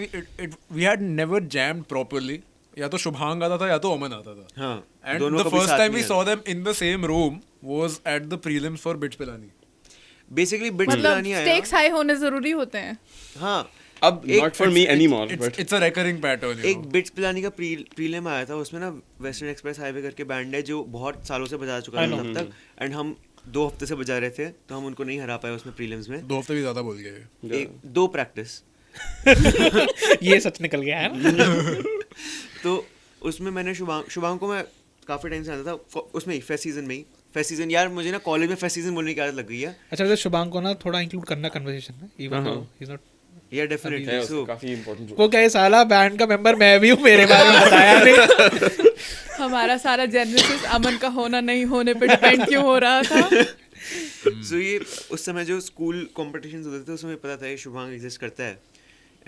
we had never jammed properly. या तो शुभांग आता था या तो अमन आता था. हाँ, And दोनों the को भी first साथ time में we saw them in the same room was at the prelims for Bits Pilani. Basically bits मतलब नहीं आया. स्टेक्स हाई होने जरूरी होते हैं. हाँ, अब not for me anymore, but It's a recurring pattern. एक बिट्स पिलानी का प्रीलिम आया था, उसमें ना वेस्टर्न एक्सप्रेस हाईवे करके बैंड है जो बहुत सालों से बजा चुका था तब तक, एंड हम 2 हफ्ते से बजा रहे थे, तो हम उनको नहीं हरा पाए उसमें प्रीलिम्स में. 2 हफ्ते भी ज्यादा बोल गए. 2 प्रैक्टिस. ये सच निकल गया है. तो उसमें मैंने शुभांग को मैं काफी टाइम से आता था, उसमें ही फेस्ट सीजन में ही. फेस्ट सीजन यार, मुझे ना कॉलेज में फेस्ट सीजन बोलने की आदत लग गई है. अच्छा, तो शुभांग को ना थोड़ा इंक्लूड करना कन्वर्सेशन में, even though he is not. या डेफिनेटली. सो काफी important. वो क्या है, साला बैंड का मेंबर मैं भी हूँ, मेरे बारे में बताया नहीं. हमारा सारा जेनेसिस अमन का होना नहीं होने पे डिपेंड क्यों हो रहा था. सो ये उस समय जो स्कूल कॉम्पिटिशन्स होते थे उसमें पता था ये शुभांग एग्जिस्ट करता है,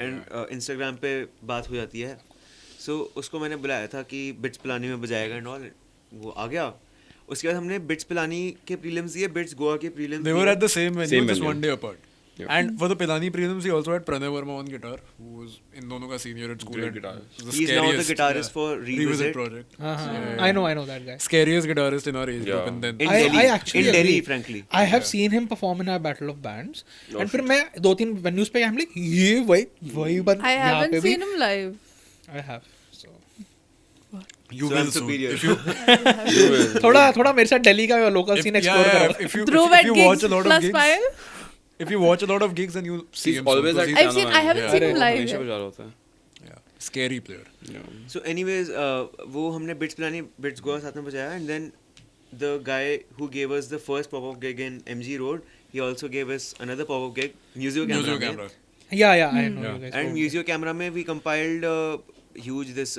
एंड इंस्टाग्राम पे बात हो जाती है. सो उसको मैंने बुलाया था कि बिट्स पिलानी में बजाएगा एंड ऑल. वो आ गया. उसके बाद हमने बिट्स पिलानी के प्रीलिम्स दिए, बिट्स गोवा के prelims. They were at the same venue, Same just venue. one day apart. Yeah. And for the Pilani prelims, he also had Pranay Verma on guitar, who was in dono ka senior at school. Great and guitarist. was He's now the guitarist yeah, for Revisit. project. I know that guy. Scariest guitarist in our age group. Yeah. And then In I Delhi, actually in Delhi, agree. frankly. I have seen him perform in our Battle of Bands, Oh, and फिर मैं 2-3 venues पे I'm like ये वही बंद I यहाँ haven't पे भी seen him live. I have. So you So will I'm soon. superior. If you, थोड़ा मेरे साथ दिल्ली का लोकल सीन एक्सप्लोर करो. if you, Dhruv if at you gigs watch a lot of plus gigs, file. if you watch a lot of gigs, then you see He's him. soon, always because at he's- I've seen- I haven't seen him live हमेशा yet. बजा रहा होता है. yeah, scary player. Yeah. So anyways, वो हमने bits Pilani bits Goa साथ में बजाया, and then the guy who gave us the first pop-up gig in MG Road, he also gave us another pop-up gig, Museo Camera. Museo में. camera. Yeah, I know Yeah. you guys. And told me. Museo Camera में we compiled huge this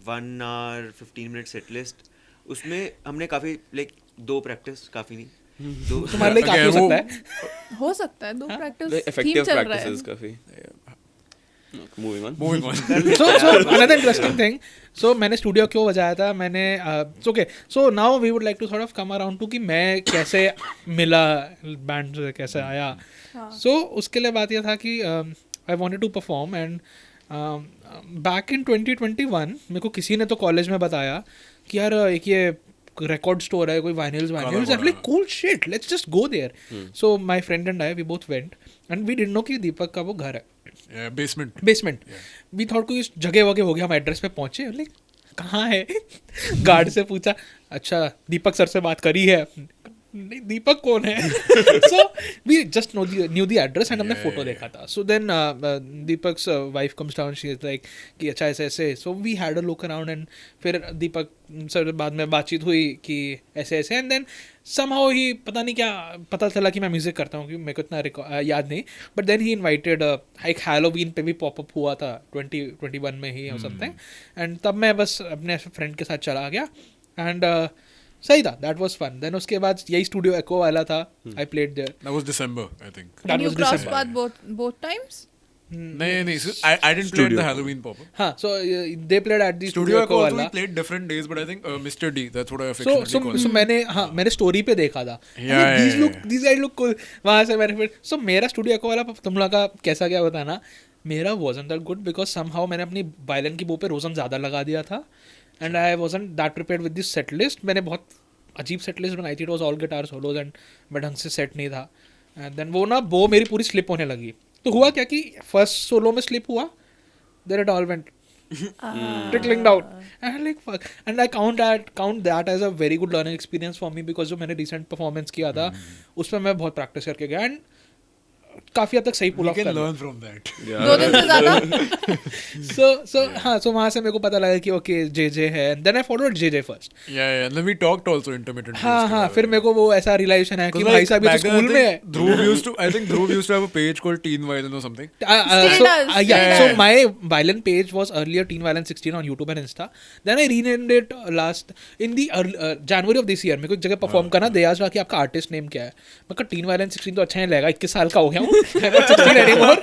1 hour 15-minute set list. उसमें हमने काफी like 2 practice काफी नहीं. तुम्हारे लिए काफी हो Again, सकता है. हो सकता है 2 Like प्रैक्टिस थीम effective चल रहा है. practices काफी. Moving on. Moving on. so another interesting thing. So मैंने स्टूडियो क्यों बजाया था, मैंने okay, so now we would like to sort of come around to कि मैं कैसे मिला बैंड से, कैसे आया. So उसके लिए बात ये था कि I wanted to perform, and back in 2021 मेरे को किसी ने तो कॉलेज में बताया कि यार एक ये record store है, कोई vinyls. I'm like cool shit, let's just go there. So my friend and I, we both went, and we didn't know कि दीपक का वो घर है. Yeah, basement. Basement. We thought कोई जगह वगैरह हो गया, हम एड्रेस पे पहुंचे, लाइक कहाँ है. गार्ड से पूछा, अच्छा दीपक सर से बात करी है. नहीं, दीपक कौन है. So we just knew the address, and हमने फोटो देखा था. So then Deepak's wife comes down, she is like कि अच्छा ऐसे ऐसे. So we had a look around, and फिर दीपक सर बाद में बातचीत हुई कि ऐसे ऐसे, एंड देन somehow ही पता नहीं क्या पता चला कि मैं म्यूजिक करता हूँ, कि मेरे को इतना याद नहीं. बट देन ही इन्वाइटेड, एक हैलोवीन पे भी पॉपअप हुआ था 2021 में ही और समथिंग, एंड तब मैं बस अपने फ्रेंड के साथ चला गया, एंड सही था, दैट वाज फन. देन उसके बाद यही स्टूडियो एको वाला था, I played there. That was December, I think. That You was crossed December. path both times. No. So I didn't play at the Halloween pop-up. हाँ, so they played at the Studio Studio Echo also वाला. we played different days, but I think Mr. D, that's what I affectionately call So him. मैंने story पे देखा था. Yeah, These guys look cool. वहाँ से मैंने फिर so मेरा स्टूडियो एको वाला तुम लोग का कैसा क्या बताना. मेरा wasn't that good because somehow मैंने अपनी वायलिन की बो पे रोजन ज़्यादा लगा दिया था, and I wasn't that prepared with this set list. मैंने बहुत अजीब सेट लिस्ट बनाई थी. It was all guitar swallows, and मैं ढंग से सेट नहीं था. एंड देन वो ना वो मेरी पूरी स्लिप होने लगी. तो हुआ क्या कि फर्स्ट सोलो में स्लिप हुआ, then it all went trickling down, and I'm like fuck, and I count that as a very good learning experience for me, because जो मैंने recent performance किया था उसमें मैं बहुत प्रैक्टिस करके गया, एंड काफी हद तक सही पुल We ऑफ can कर learn from that. 2 दिन से ज्यादा. so वहाँ से मेरे को पता लगा कि ओके JJ है, then I followed JJ first. Yeah. And then we talked also intermittently. हाँ, फिर मेरे को वो ऐसा रियलाइजेशन है कि Because, भाई like, साहब ये तो back then, स्कूल में है. I think Dhruv used to have a page called Teen Violin or something. Still does, still So does. my violin page was earlier Teen Violin 16 on YouTube and Insta. Then I renamed it last in the January of this year. मेरे को एक जगह perform करना, दे आज कि आपका artist name क्या है. मैं कहा Teen Violin 16 तो अच्छा नहीं लगेगा, 21 साल का हो गया हूँ, I'm not 16 anymore.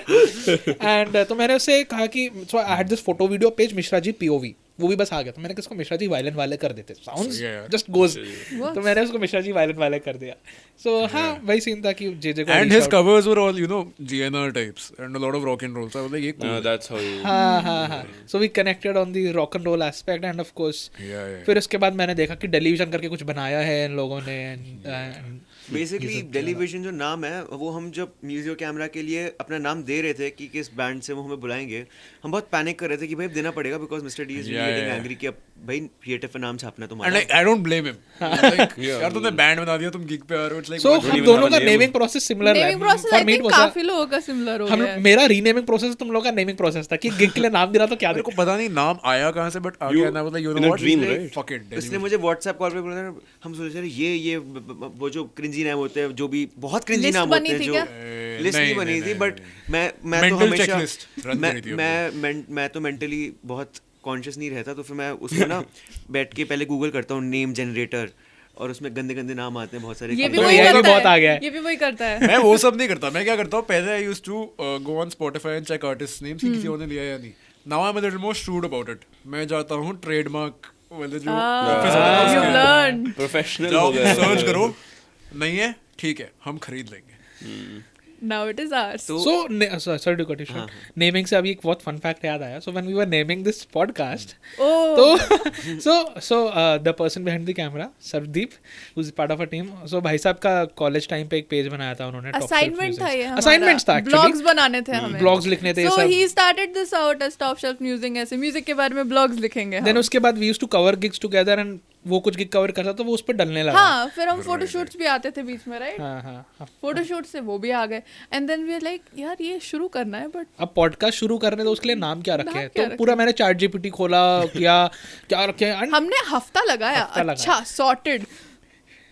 And तो मैंने उससे कहा कि so I had this photo video page Mishra ji POV, वो भी बस आ गया. तो मैंने किसको मिश्रा जी वायलिन वाले कर देते, साउंड्स जस्ट गोज. तो मैंने उसको मिश्रा जी वायलिन वाले कर दिया. सो हाँ, वही सीन था कि JJ को And his covers were all, GNR types and a lot of rock and roll. So I was like, cool. That's how you. हाँ. So we connected on the rock and roll aspect, and of course Yeah. फिर उसके बाद मैंने देखा कि Delhivision करके कुछ बनाया है इन लोगों ने, and बेसिकली डेलीविजन जो नाम है वो हम जब म्यूजिक कैमरा के लिए अपना नाम दे रहे थे कि किस बैंड से वो हमें बुलाएंगे, हम बहुत पैनिक कर रहे थे कि भाई देना पड़ेगा because mister D is getting angry कि अब भाई क्रिएटिव का नाम छापना है And तुम्हारा. like, I don't blame him. Like, यार तुमने बैंड बना दिया, तुम गिग पे आ रहे हो. It's like, So what do हम you दोनों mean? का नेमिंग प्रोसेस सिमिलर है. Naming process For I me it think was a- काफी लोगों का सिमिलर हो हम गया है. मेरा रीनेमिंग प्रोसेस तुम लोगों का नेमिंग प्रोसेस था कि गिग के लिए नाम दिया तो क्या मेरे देखो. को पता नहीं नाम आया कहाँ से, बट आ गया. And I was like, you in know a what? dream, Like, right? Fuck it. इसने Delhivision. मुझे व्हाट्सएप कॉल पे बोला, हम सोच रहे ये वो जो क्रिंजी नाम होते हैं, जो भी बहुत क्रिंजी List नाम बनी होते हैं, थी जो क्या? लिस्ट नहीं बनी थी, बट मैं तो Mental हमेशा checklist run करी थी मैं तो मेंटली बहुत कॉन्शियस नहीं रहता, तो फिर मैं उसको ना बैठ के पहले गूगल करता हूँ नेम जनरेटर, और उसमें गंदे गंदे नाम आते हैं बहुत सारे. ये भी तो वही AI भी करता बहुत आ गया है. है. ये भी वही करता है. मैं वो सब नहीं करता. मैं क्या करता हूँ, पहले I used to go on Spotify and check artists names कि किसी और ने लिया या नहीं. Now I'm a little more shrewd about it. मैं जाता हूँ ट्रेडमार्क वाले जो office होता है You उसके. learned. प्रोफेशनल जाओ हो गया. सर्च करो, नहीं है ठीक है, हम खरीद लेंगे. Now it is ours. तो So sorry to cut you short. Naming से अभी एक बहुत fun fact याद आया. So when we were naming this podcast, Oh. so the person behind the camera, Sardeep, who's part of our team. So भाई साहब का college time पे एक पेज बनाया था उन्होंने. Top Shelf असाइनमेंट था Musings. ये हमारा. Assignments था actually. ब्लॉग्स बनाने थे हमें. ब्लॉग्स लिखने थे ये So सब. he started this out as Top Shelf Musing, ऐसे म्यूजिक के बारे में ब्लॉग्स लिखेंगे Then हम. उसके बाद we used to cover gigs together and वो कुछ गिग कवर करता तो वो उस पर डलने लगा. हाँ, फिर हम फोटोशूट्स भी आते थे बीच में, राइट? हाँ हाँ. फोटोशूट से वो भी आ गए. And then we are like यार ये शुरू करना है, बट अब पॉडकास्ट शुरू करने तो उसके लिए नाम क्या रखे नाम हैं. क्या तो रखे? पूरा मैंने चैट जीपीटी खोला किया क्या रखे हैं. And हमने हफ्ता लगाया. हफ्ता लगाया. अच्छा सॉर्टेड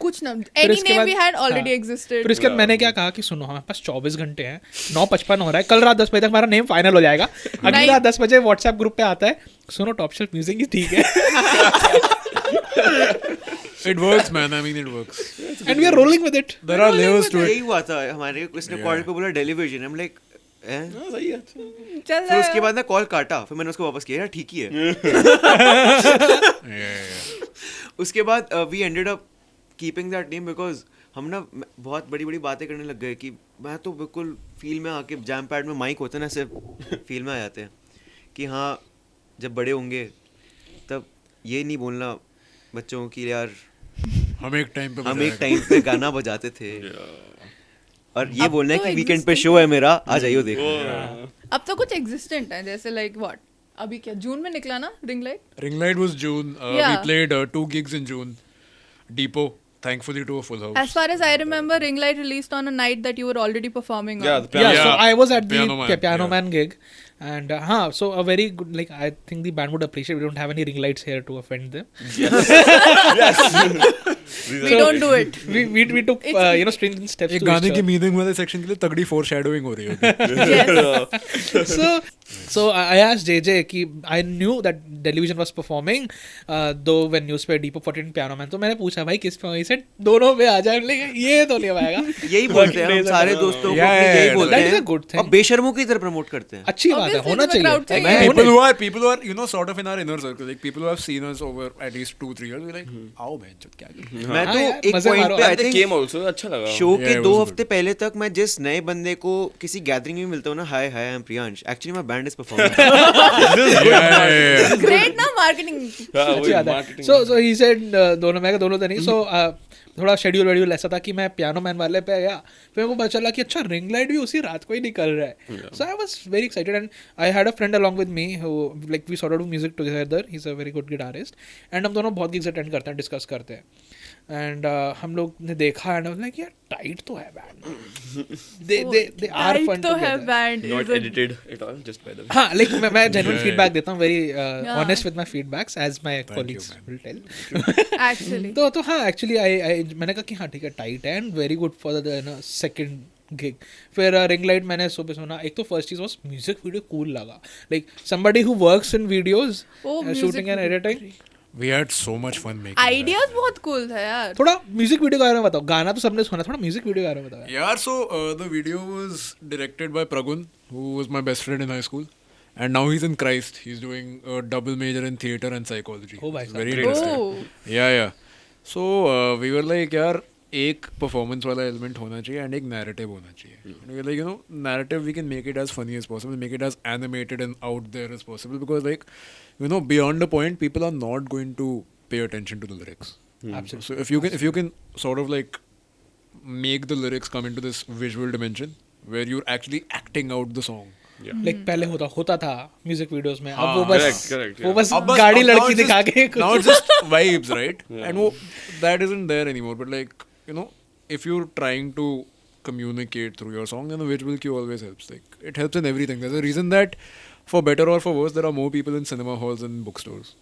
कुछ नाम, फिर एनी इसके नेम बाद- वी हैड ऑलरेडी हाँ. एग्जिस्टेड. फिर इसके बाद मैंने क्या कहा कि सुनो हमारे पास 24 घंटे हैं, 9:55 हो रहा है, कल रात 10 बजे तक हमारा नेम फाइनल हो जाएगा. अगली नहीं. रात 10 बजे व्हाट्सएप ग्रुप पे आता है, सुनो टॉप शेल्फ म्यूजिक ही ठीक है. It works, man. I mean, it works. And we are rolling with it. There are layers to यही it. हुआ था हमारे. इसने कॉल पे बोला डेलीविजन, हम लाइक हाँ, सही है. चल फिर उसके बाद ना कॉल काटा, फिर मैंने उसको वापस किया, यार ठीक ही है. Yeah. उसके बाद we ended up keeping that name because हम ना बहुत बड़ी बड़ी बातें करने लग गए कि मैं तो बिल्कुल फील में आके जैम पैड में माइक होता है ना, सिर्फ फील में आ जाते हैं कि हाँ जब बड़े होंगे तब ये नहीं बोलना बच्चों को कि यार हम एक टाइम पे गाना बजाते थे, और ये अब बोलना है तो कि वीकेंड पे existing शो है मेरा, आ जाइयो देखो. अब तो कुछ एग्जिस्टेंट है, जैसे लाइक व्हाट अभी क्या जून में निकला ना रिंगलाइट. Ringlight was June. We Yeah. played 2 gigs in June. Depot, thankfully, to a full house. As far as I remember, Ringlight released on a night that you were already performing Yeah, on. the Yeah, so Yeah. I was at the Piano Man, Piano yeah. Man gig, and so a very good, like I think the band would appreciate. We don't have any ring lights here to offend them. We don't do it. We took It's- stringent steps एक to गाने की ensure. Meaning वाले section के लिए तगड़ी foreshadowing हो रही है. So I asked JJ कि I knew that Delhivision was performing, though when news पे Depot 14 Piano Man. तो मैंने पूछा भाई किस पे? He said दोनों पे आ जाए. लेकिन ये तो नहीं आएगा. यही बोलते हैं हम सारे दोस्तों को, Yeah, अपने yeah, यही yeah, बोलते that is हैं a good thing. और बेशर्मों की तरह प्रमोट करते हैं. अच्छी बात है, Obviously, होना तो crowd चाहिए. चाहिए. People who are sort of in our inner circle, like people who have seen us over at least 2-3 years, we're like, आओ बहन क्या कर. मैं हाँ तो यार, एक मजे पॉइंट मारो. पे And I they think came also. अच्छा लगा. शो Yeah, के it 2 was हफ्ते पहले तक मैं जिस नए बंदे को किसी गैदरिंग में मिलता हूँ ना, hi I am Priyansh, actually my band is performing. Great ना marketing. हाँ, अच्छी वही बात है. marketing. So he said दोनों मैं दोनों तो नहीं. So थोड़ा शेड्यूल ऐसा था कि मैं पियानो मैन वाले पे गया, फिर मेरे को पता चला कि अच्छा रिंग लाइट भी उसी रात को ही निकल रहा है. So I was very excited and I had a friend along with me who like we sort of do music together. He's a very good guitarist and हम दोनों बहुत gigs अटेंड करते हैं, डिस्कस करते हैं. एंड हम लोग ने देखा एंड लाइक यार टाइट तो है band. they are Tight fun तो है together. band. Not is a- edited at all, just by the way. हाँ like मैं genuine feedback देता हूँ, very honest with my feedbacks as my Thank you, colleagues man. will tell. Actually. तो हाँ actually I मैंने कहा कि हाँ ठीक है टाइट है and very good for the second gig. फिर रिंग लाइट मैंने सुबह सुना. एक तो फर्स्ट चीज वाज म्यूजिक वीडियो कूल लगा, like somebody who works in videos, Oh, music shooting and video. editing. We had so much fun making Ideas बहुत cool था यार. थोड़ा म्यूजिक वीडियो के बारे में बताओ. गाना तो सबने सुना, थोड़ा म्यूजिक वीडियो के बारे में बताओ. that. Yeah, so the video was directed by Pragun, who was my best friend in high school. And now he's in Christ. He's doing a double major in theatre and psychology. Oh, bhai It's sahab. very Great. interesting. Oh. Yeah. So we were like, यार एक performance वाला element होना चाहिए and एक narrative होना चाहिए. Like narrative we can make it as funny as possible, make it as animated and out there as possible, because like beyond the point people are not going to pay attention to the lyrics. Absolutely. So if you can sort of like make the lyrics come into this visual dimension where you're actually acting out the song. Like पहले होता था music videos में, अब वो correct, बस correct, वो बस अब गाड़ी now लड़की it's दिखा just- के now it's just vibes, right? And that isn't there anymore. But like, you know, if you're trying to communicate through your song, then the visual cue always helps. Like, it helps in everything. There's a reason that, for better or for worse, there are more people in cinema halls and bookstores.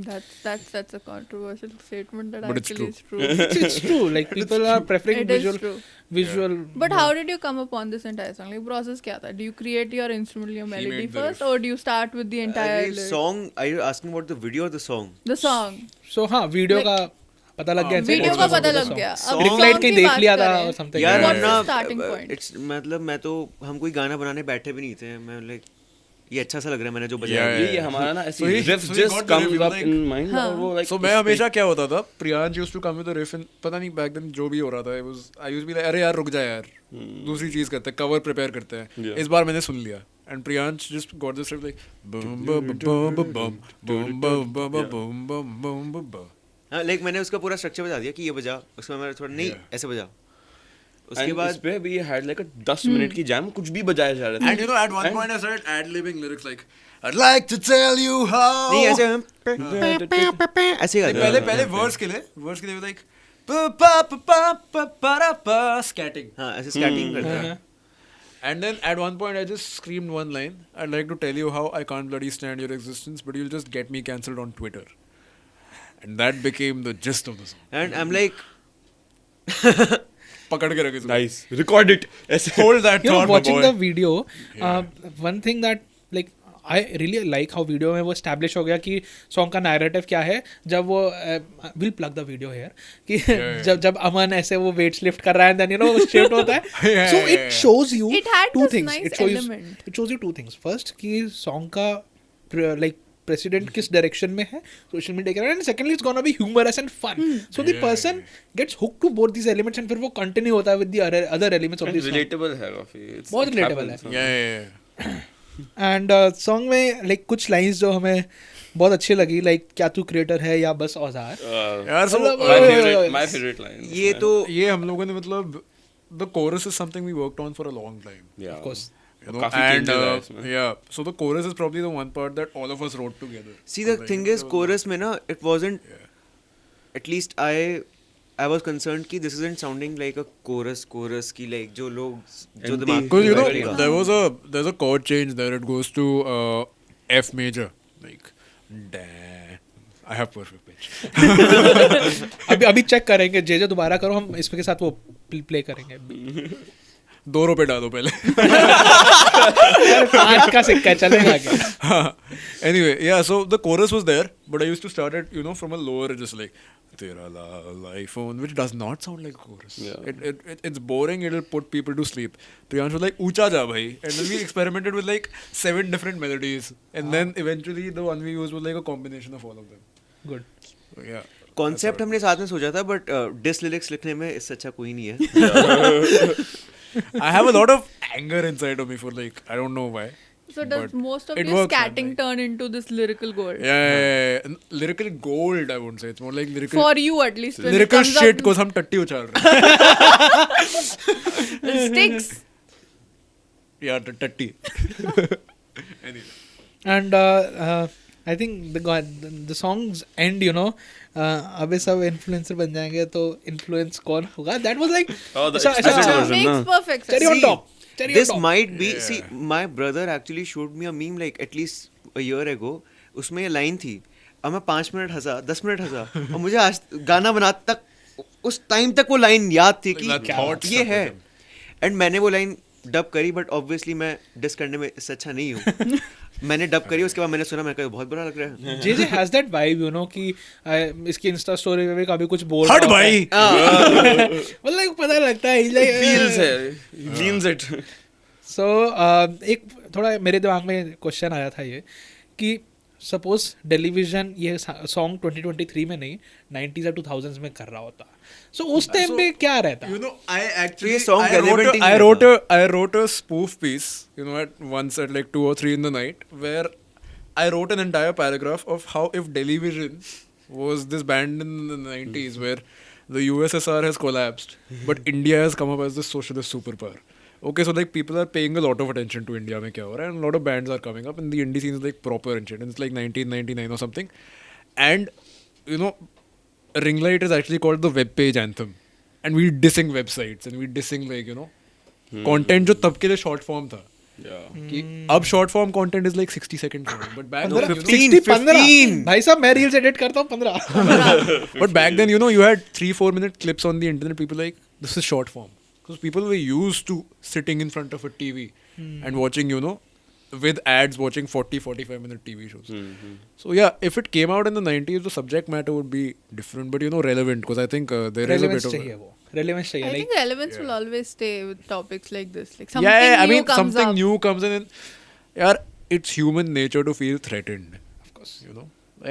That's a controversial statement that But it's actually true. is true. it's true. Like people are preferring It is visual. true. Visual. But how did you come upon this entire song? Like process क्या था? Do you create your instrumental, your melody made the first, riff. or do you start with the entire अरे lyric? song, are you asking about the video or the song? The song. So हाँ, video Like- का पता लग गया. Video का पता लग गया. अब Ringlight song कहीं की देख बात लिया था करें. or something. यार What's ना the starting point? it's मतलब मैं तो हम कोई गाना बनाने बैठे भी नहीं थे. मैं like ये अच्छा सा लग रहा है मैंने जो बजाया. Yeah, ये हमारा ना ऐसी So he- riff so he just got the comes riff, up like- in mind हाँ. और वो like So मैं हमेशा क्या होता था, Priyansh used to come with a riff and पता नहीं back then जो भी हो रहा था, I used to be like, अरे यार रुक जा यार, दूसरी चीज करते हैं, cover prepare करते हैं. Yeah. इस बार मैंने सुन लिया. And Priyansh just got this riff like boom boom boom boom boom boom boom boom boom boom boom boom. हाँ, like मैंने उसका पूरा स्ट्रक्चर बता दिया कि ये बजा, उसके बाद मैंने थोड़ा नहीं ऐसे बजा. उसके and बाद इस पे we had like a 10 minute की jam, कुछ भी बजाया जा रहा था. And you know, at one point I started ad-libbing lyrics like, I'd like to tell you how. नहीं ऐसे ऐसे गा दिया. पहले verse के लिए like pa pa pa pa pa pa ra pa scatting. हाँ ऐसे स्कैटिंग करते हैं. And then at one point I just screamed one line. I'd like to tell you how I can't bloody stand your existence, but you'll just get me cancelled on Twitter. And that became the gist of the song. And I'm like पकड़ के रखे इसको. Nice. Record it. ऐसे. Hold that You know, thought, my watching boy. the video, one thing that like I really like how video में वो establish हो गया कि song का narrative क्या है. जब वो we'll plug the video here कि जब अमन ऐसे वो weights lift कर रहा है, then you know shift होता है. So it shows you It had two this things. nice It shows element. it shows you two things. First कि song का like president किस direction में है, social media के, and secondly it's gonna be humorous and fun. So the person gets hooked to both these elements and फिर वो continue होता है with the other elements of And the song. relatable है काफी. It's- बहुत it relatable happens, है. Yeah. And song में like कुछ लाइंस जो हमें बहुत अच्छी लगी, लाइक क्या तू क्रिएटर है या बस औजार. यार so My favorite line. ये तो ये हम लोगों ने मतलब the chorus is something we worked on for a long time. Yeah. Of course. You know, काफी and changes आए इसमें. yeah, so the chorus is probably the one part that all of us wrote together. see the thing is chorus में ना it wasn't at least I was concerned कि this isn't sounding like a chorus की like जो लोग जो Empty. दिमाग Because you know, लगेगा. there's a chord change there. It goes to F major, like da. I have perfect pitch. अभी check करेंगे, जे दोबारा करो, हम इसके के साथ वो प्ले करेंगे. ₹2 डालो पहले. 5 का सिक्का चलेगा क्या? Anyway, yeah. So the chorus was there, but I used to start it, you know, from a lower, just like "Tera la iPhone," which does not sound like a chorus. Yeah. It's boring. It'll put people to sleep. Priyansh was like, "Ucha ja bhai," and then we experimented with like 7 different melodies, and then eventually the one we used was like a combination of all of them. Good. So, yeah. Concept हमने साथ में सोचा था but dish lyrics लिखने में इससे अच्छा कोई नहीं है. I have a lot of anger inside of me for like I don't know why. So does But most of it your works, man, scatting like- turn into this lyrical gold? Yeah. And lyrical gold, I wouldn't say. It's more like lyrical. For you at least. When it lyrical comes shit up, को हम टट्टी उछाल रहे हैं. it sticks. Yeah, टट्टी. Anyway. And I think the songs end, you know, अबे सब influencer बन जाएंगे तो influence कौन होगा? That was like Oh, the ऐसा- explicit ऐसा- version, Makes na? perfect sense. cherry on See, top. Cherry on this top. might be see my brother actually showed me a meme like at least a year ago. उसमें ये line थी, अब मैं 5 minute हंसा, 10 minute हंसा, और मुझे आज गाना बनाते तक उस टाइम तक वो लाइन याद थी कि Like that thought ये stuck है. with him. एंड मैंने वो लाइन डब करी बट ऑब्वियसली मैं डिस करने में इससे अच्छा नहीं हूँ. मैंने डब करी, उसके बाद मैंने सुना, मैंने कहा बहुत बुरा लग रहा है. JJ has that vibe, you know, कि इसकी इंस्टा स्टोरी में भी कभी कुछ बोल हट रहा भाई. होता है. मतलब पता लगता है he's like, Feels है. Means it. So एक थोड़ा मेरे दिमाग में क्वेश्चन आया था ये कि सपोज टेलीविजन ये सॉन्ग 2023 में नहीं 90s या 2000s में कर रहा होता, सो उस टाइम पे क्या रहता? You know, I actually ये song I wrote relevant a, ही नहीं I wrote a spoof piece, you know, at once at like 2 or 3 in the night, where I wrote an entire paragraph of how if Delhivision was this band in the 90s where the USSR has collapsed, but India has come up as the socialist superpower. Okay, so like people are paying a lot of attention to India mein kya ho raha hai, and a lot of bands are coming up, and the indie scene is like proper and shit. And it's like 1999 or something, and you know, Ringlight is actually called the web page anthem, and we dissing websites and we dissing like content जो तब के लिए short form था. Yeah. कि अब short form content is like 60 seconds long, but back then, 15 भाई साहब मैं reels edit करता हूँ 15 but back then you had 3-4 minute clips on the internet. People like this is short form because people were used to sitting in front of a TV and watching with ads watching 40-45 minute TV shows. So yeah, if it came out in the 90s, the subject matter would be different, but relevant, because I think there is a bit of relevance चाहिए I like think relevance will always stay with topics like this. Like something I new mean comes something up. new comes in and यार it's human nature to feel threatened, of course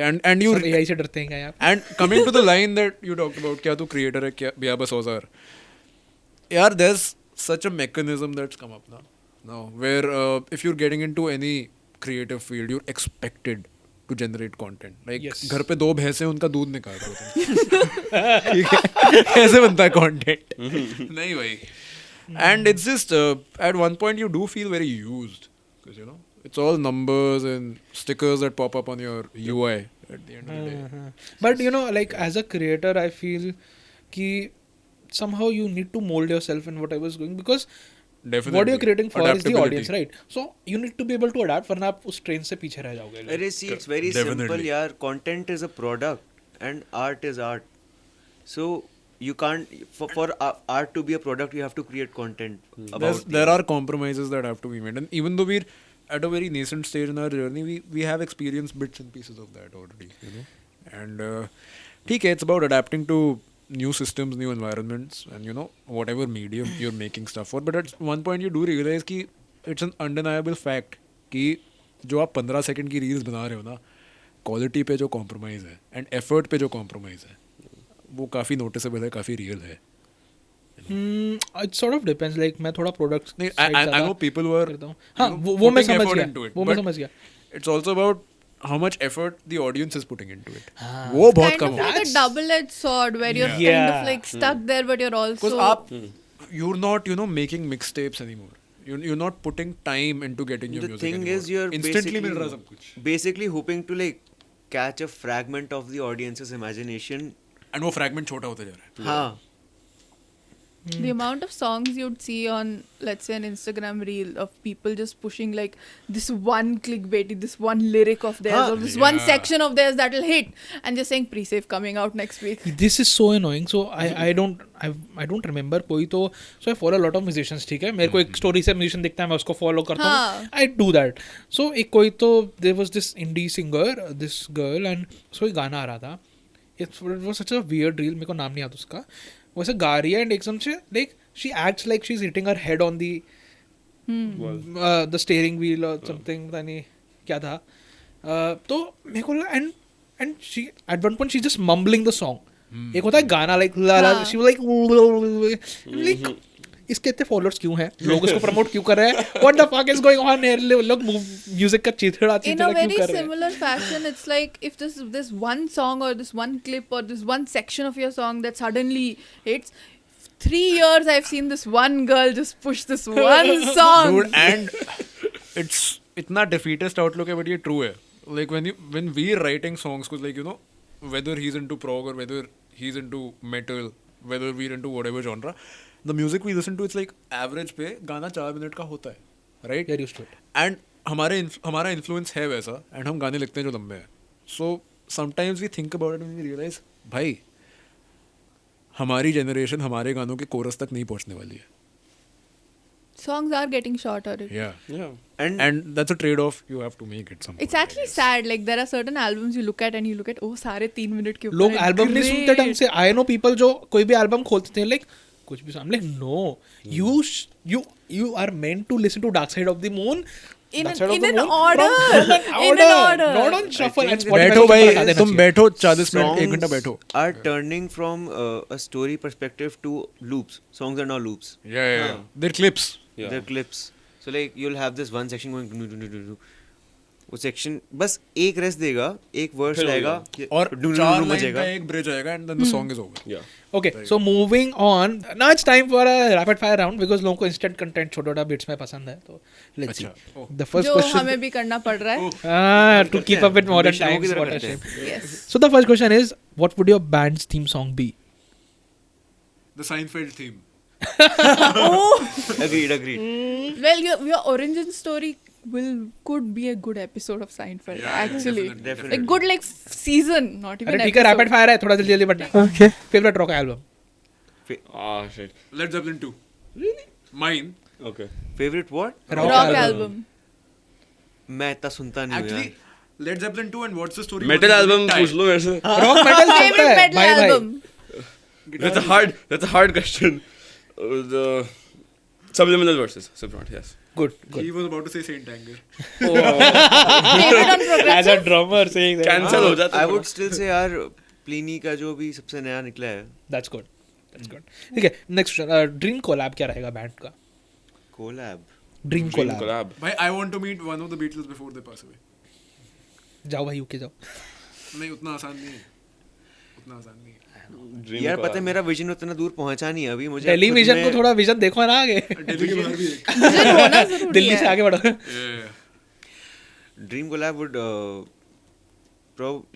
and you सब AI से डरते हैं क्या यार and coming to the line that you talked about, क्या तू creator है क्या बिया बस औजार, यार there's such a mechanism that's come up now where if you're getting into any creative field, you're expected to generate content. Like Yes. घर पे 2 भैंसे हैं, उनका दूध निकाल दो तुम. ठीक है? ऐसे बनता है content. नहीं भाई. And it's just at one point you do feel very used, because it's all numbers and stickers that pop up on your UI at the end of the day. but like as a creator I feel कि somehow you need to mold yourself in whatever is going, because Definitely. what you're creating for is the Adaptability. audience, right? So you need to be able to adapt, वरना आप उस train से पीछे रह जाओगे. अरे see, it's very simple Definitely. यार. Content is a product and art is art. So you can't for art to be a product, you have to create content about There are compromises that have to be made, and even though we're at a very nascent stage in our journey, we have experienced bits and pieces of that already, and ठीक है, it's about adapting to new systems, new environments, and whatever medium you're making stuff for. But at one point you do realize कि it's an undeniable fact कि जो आप 15 second की reels बना रहे हो ना, क्वालिटी पे जो कॉम्प्रोमाइज़ है एंड एफर्ट पे जो कॉम्प्रोमाइज़ है, वो काफ़ी नोटिसेबल है, काफ़ी रियल है. It sort of depends. Like मैं थोड़ा products नहीं, side I ज़्यादा know people who are करता हूँ. हाँ वो मैं putting समझ effort गया. into it, वो मैं but समझ गया. it's also about how much effort the audience is putting into it. हाँ. वो बहुत Kind कम of हो. like a double-edged sword where you're kind Yeah. of like stuck there, but you're also. Because आप you're not making mixtapes anymore. You're not putting time into getting your the music thing anymore. is you're instantly मिल रहा सब कुछ. basically hoping to like catch a fragment of the audience's imagination. And वो fragment छोटा होता जा रहा है. हाँ. The amount of songs you'd see on, let's say, an Instagram reel of people just pushing like this one clickbaity, this one lyric of theirs, or this one Yeah. section of theirs that'll hit, and just saying pre-save coming out next week. This is so annoying. So I don't remember कोई तो. So I follow a lot of musicians. ठीक है, मेरे को एक story से musician दिखता है, मैं उसको follow करता हूँ. हाँ. I do that. So एक कोई तो there was this indie singer, this girl, and so एक गाना आ रहा था. It was such a weird reel. मेरे को नाम नहीं याद उसका. वो ऐसे गा रही है and एकदम से like she acts like she's hitting her head on the the steering wheel or something. पता नहीं क्या था. तो मेरे को and she at one point she's just mumbling the song. एक होता है गाना like la la, she was like इसके इतने फॉलोअर्स क्यों हैं, लोग इसको प्रमोट क्यों कर रहे हैं, what the fuck is going on here, लोग म्यूजिक का चिथड़ा In a चिथड़ा क्यों very कर रहे हैं. similar fashion, it's like if this one song or this one clip or this one section of your song that suddenly hits, 3 years I've seen this one girl just push this one song. Dude, and it's इतना defeatist outlook है, but ये true है. Like when we're writing songs, cause like whether he's into prog or whether he's into metal, whether we're into whatever genre, the music we listen to, it's like average पे गाना 4 minute का होता है, right? Get used to it. And हमारा influence है वैसा, and हम गाने लिखते हैं जो लंबे हैं. So sometimes we think about it and we realize, भाई हमारी जनरेशन हमारे गानों के कोरस तक नहीं पहुंचने वाली है. Songs are getting shorter. Yeah. And And that's a trade-off you have to make at some point. It's actually sad. Like there are certain albums you look at and you look at, oh सारे 3 minute के ऊपर लोग है, album नहीं सुनते great. ढंग से. I know people जो कोई भी एल्बम खोलते थे लाइक कुछ भी like no you are meant to listen to Dark Side of the Moon In Dark an- Side of in the an Moon order. from In an order. not on shuffle. think And Spotify बैठो को भाई, बता देना तुम चाहिए. बैठो 40 minute 1 घंटा songs बैठो. are turning from a story perspective to loops. Songs are now loops. Yeah. Huh. They're clips. Yeah. They're clips. So like you'll have this one section going. वो सेक्शन बस एक रेस्ट देगा, एक verse फिर हो आएगा और डुम 4 डुम लाइन बजेगा. का एक ब्रिज आएगा and then the song is over. Yeah. Okay, so moving on. Now it's time for a rapid fire round because लोगों को instant content छोटा-छोटा bits में पसंद है, तो let's see. अच्छा. Oh. The first जो question. हमें भी करना पड़ रहा है. To keep up with modern हम भी times. तरह What a करते shame. हैं. Yes. So the first question is, what would your band's theme song be? The Seinfeld theme. Agreed. Well, your origin story could be a good episode of Seinfeld. Yeah, actually, definitely. a good like season, not even अरे ठीक है, episode. rapid fire है, थोड़ा जल्दी बढ़ना. Okay. Favorite rock album? Ah, shit. Led Zeppelin 2. Really? Mine. Okay. Favorite what? Rock rock album. album. मैं इतना सुनता नहीं हूँ Actually, यार. Led Zeppelin 2 and What's the Story? Metal was album really पूछ लो मेरे से. Rock metal चलता Favorite है. metal भाई भाई. album. That's a hard question. The subliminal verses. Subnaught, yes. Good. tight. Good. He was about to say Saint Anger. Favorite on As a progressive. drummer saying that. Cancel हो जाता I है. would still say यार Pliny का जो भी सबसे नया निकला है. That's good. That's good. ठीक है. Next question. Dream collab क्या रहेगा band का? Collab. Dream collab. collab. Bhai, I want to meet one of the Beatles before they pass away. जाओ भाई UK जाओ. नहीं उतना आसान नहीं है. उतना आसान नहीं है. Dream यार पता है collab. मेरा विजन उतना दूर पहुंचा नहीं है अभी मुझे. टेलीविजन को थोड़ा विजन देखो ना आगे. दिल्ली के बाहर भी एक. Vision होना जरूरी दिल्ली से है. आगे बढ़ो. Yeah. ड्रीम कोलैब वुड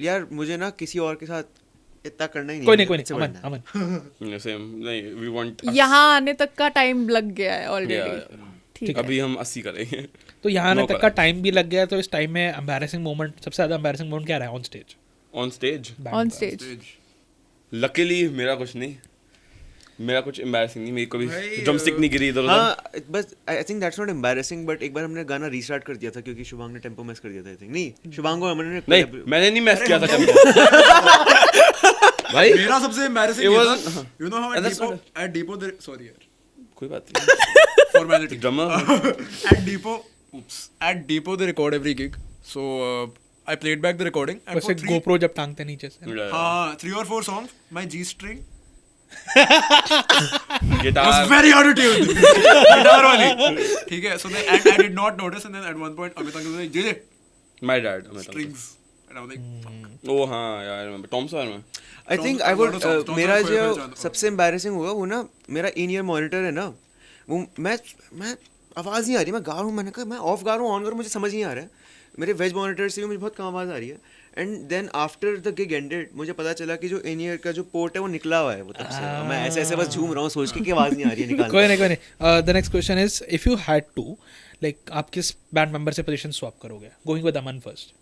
यार मुझे ना किसी और के साथ इतना करना ही नहीं. कोई नहीं इससे अमन बढ़ना है. अमन. Yeah, same. नहीं, we want. यहाँ आने तक का टाइम लग गया है Yeah, ऑलरेडी. yeah. ठीक है. अभी हम 80 करेंगे. तो यहाँ आने No तक का collab. टाइम भी लग गया, तो इस टाइम में एम्बैरेसिंग मोमेंट, सबसे ज्यादा एम्बैरेसिंग मोमेंट क्या रहा है on stage? On stage. On stage. Stage. Luckily मेरा कुछ नहीं. मेरा कुछ embarrassing नहीं. मेरी कभी भाई, drumstick नहीं गिरी इधर उधर. हाँ बस I think that's not embarrassing but एक बार हमने गाना रीस्टार्ट कर दिया था क्योंकि शुभांग ने टेम्पो मैस कर दिया था. आई थिंक नहीं शुभांग को हमने नहीं, मैंने नहीं मैस किया था tempo. भाई मेरा सबसे embarrassing It ये was- था. You know how And at that's Depot, not- at Depot there, sorry यार. कोई बात नहीं. Formality. Drummer. At Depot they record every gig. So I played back the recording and वैसे for 3 GoPro जब टांगते हैं नीचे से. Yeah. हाँ 3 or 4 songs my G string Guitar. was very out of tune. Guitar वाली. ठीक है. So then and I did not notice and then at one point Amit uncle was like JJ My dad. strings and I was like fuck. Oh हाँ, yeah, I remember. Tom Sawyer में. I think I would मेरा जो सबसे embarrassing होगा वो ना मेरा इन year monitor है ना वो मैं आवाज़ नहीं आ रही. मैं गा रहा हूँ, मैंने कहा मैं ऑफ गा रहा हूँ, ऑन करूँ, मुझे समझ नहीं आ रहा है. मेरे वेज मॉनिटर से भी मुझे बहुत कम आवाज़ आ रही है. And then after the gig ended मुझे पता चला कि जो इन ईयर का जो पोर्ट है वो निकला हुआ है वो तब से. मैं ऐसे ऐसे बस झूम रहा हूँ सोच के कि आवाज़ नहीं आ रही है निकाल. कोई नहीं. The next question is, if you had to, like आप किस बैंड मेंबर से पोजीशन स्वैप करोगे? Going with Aman first.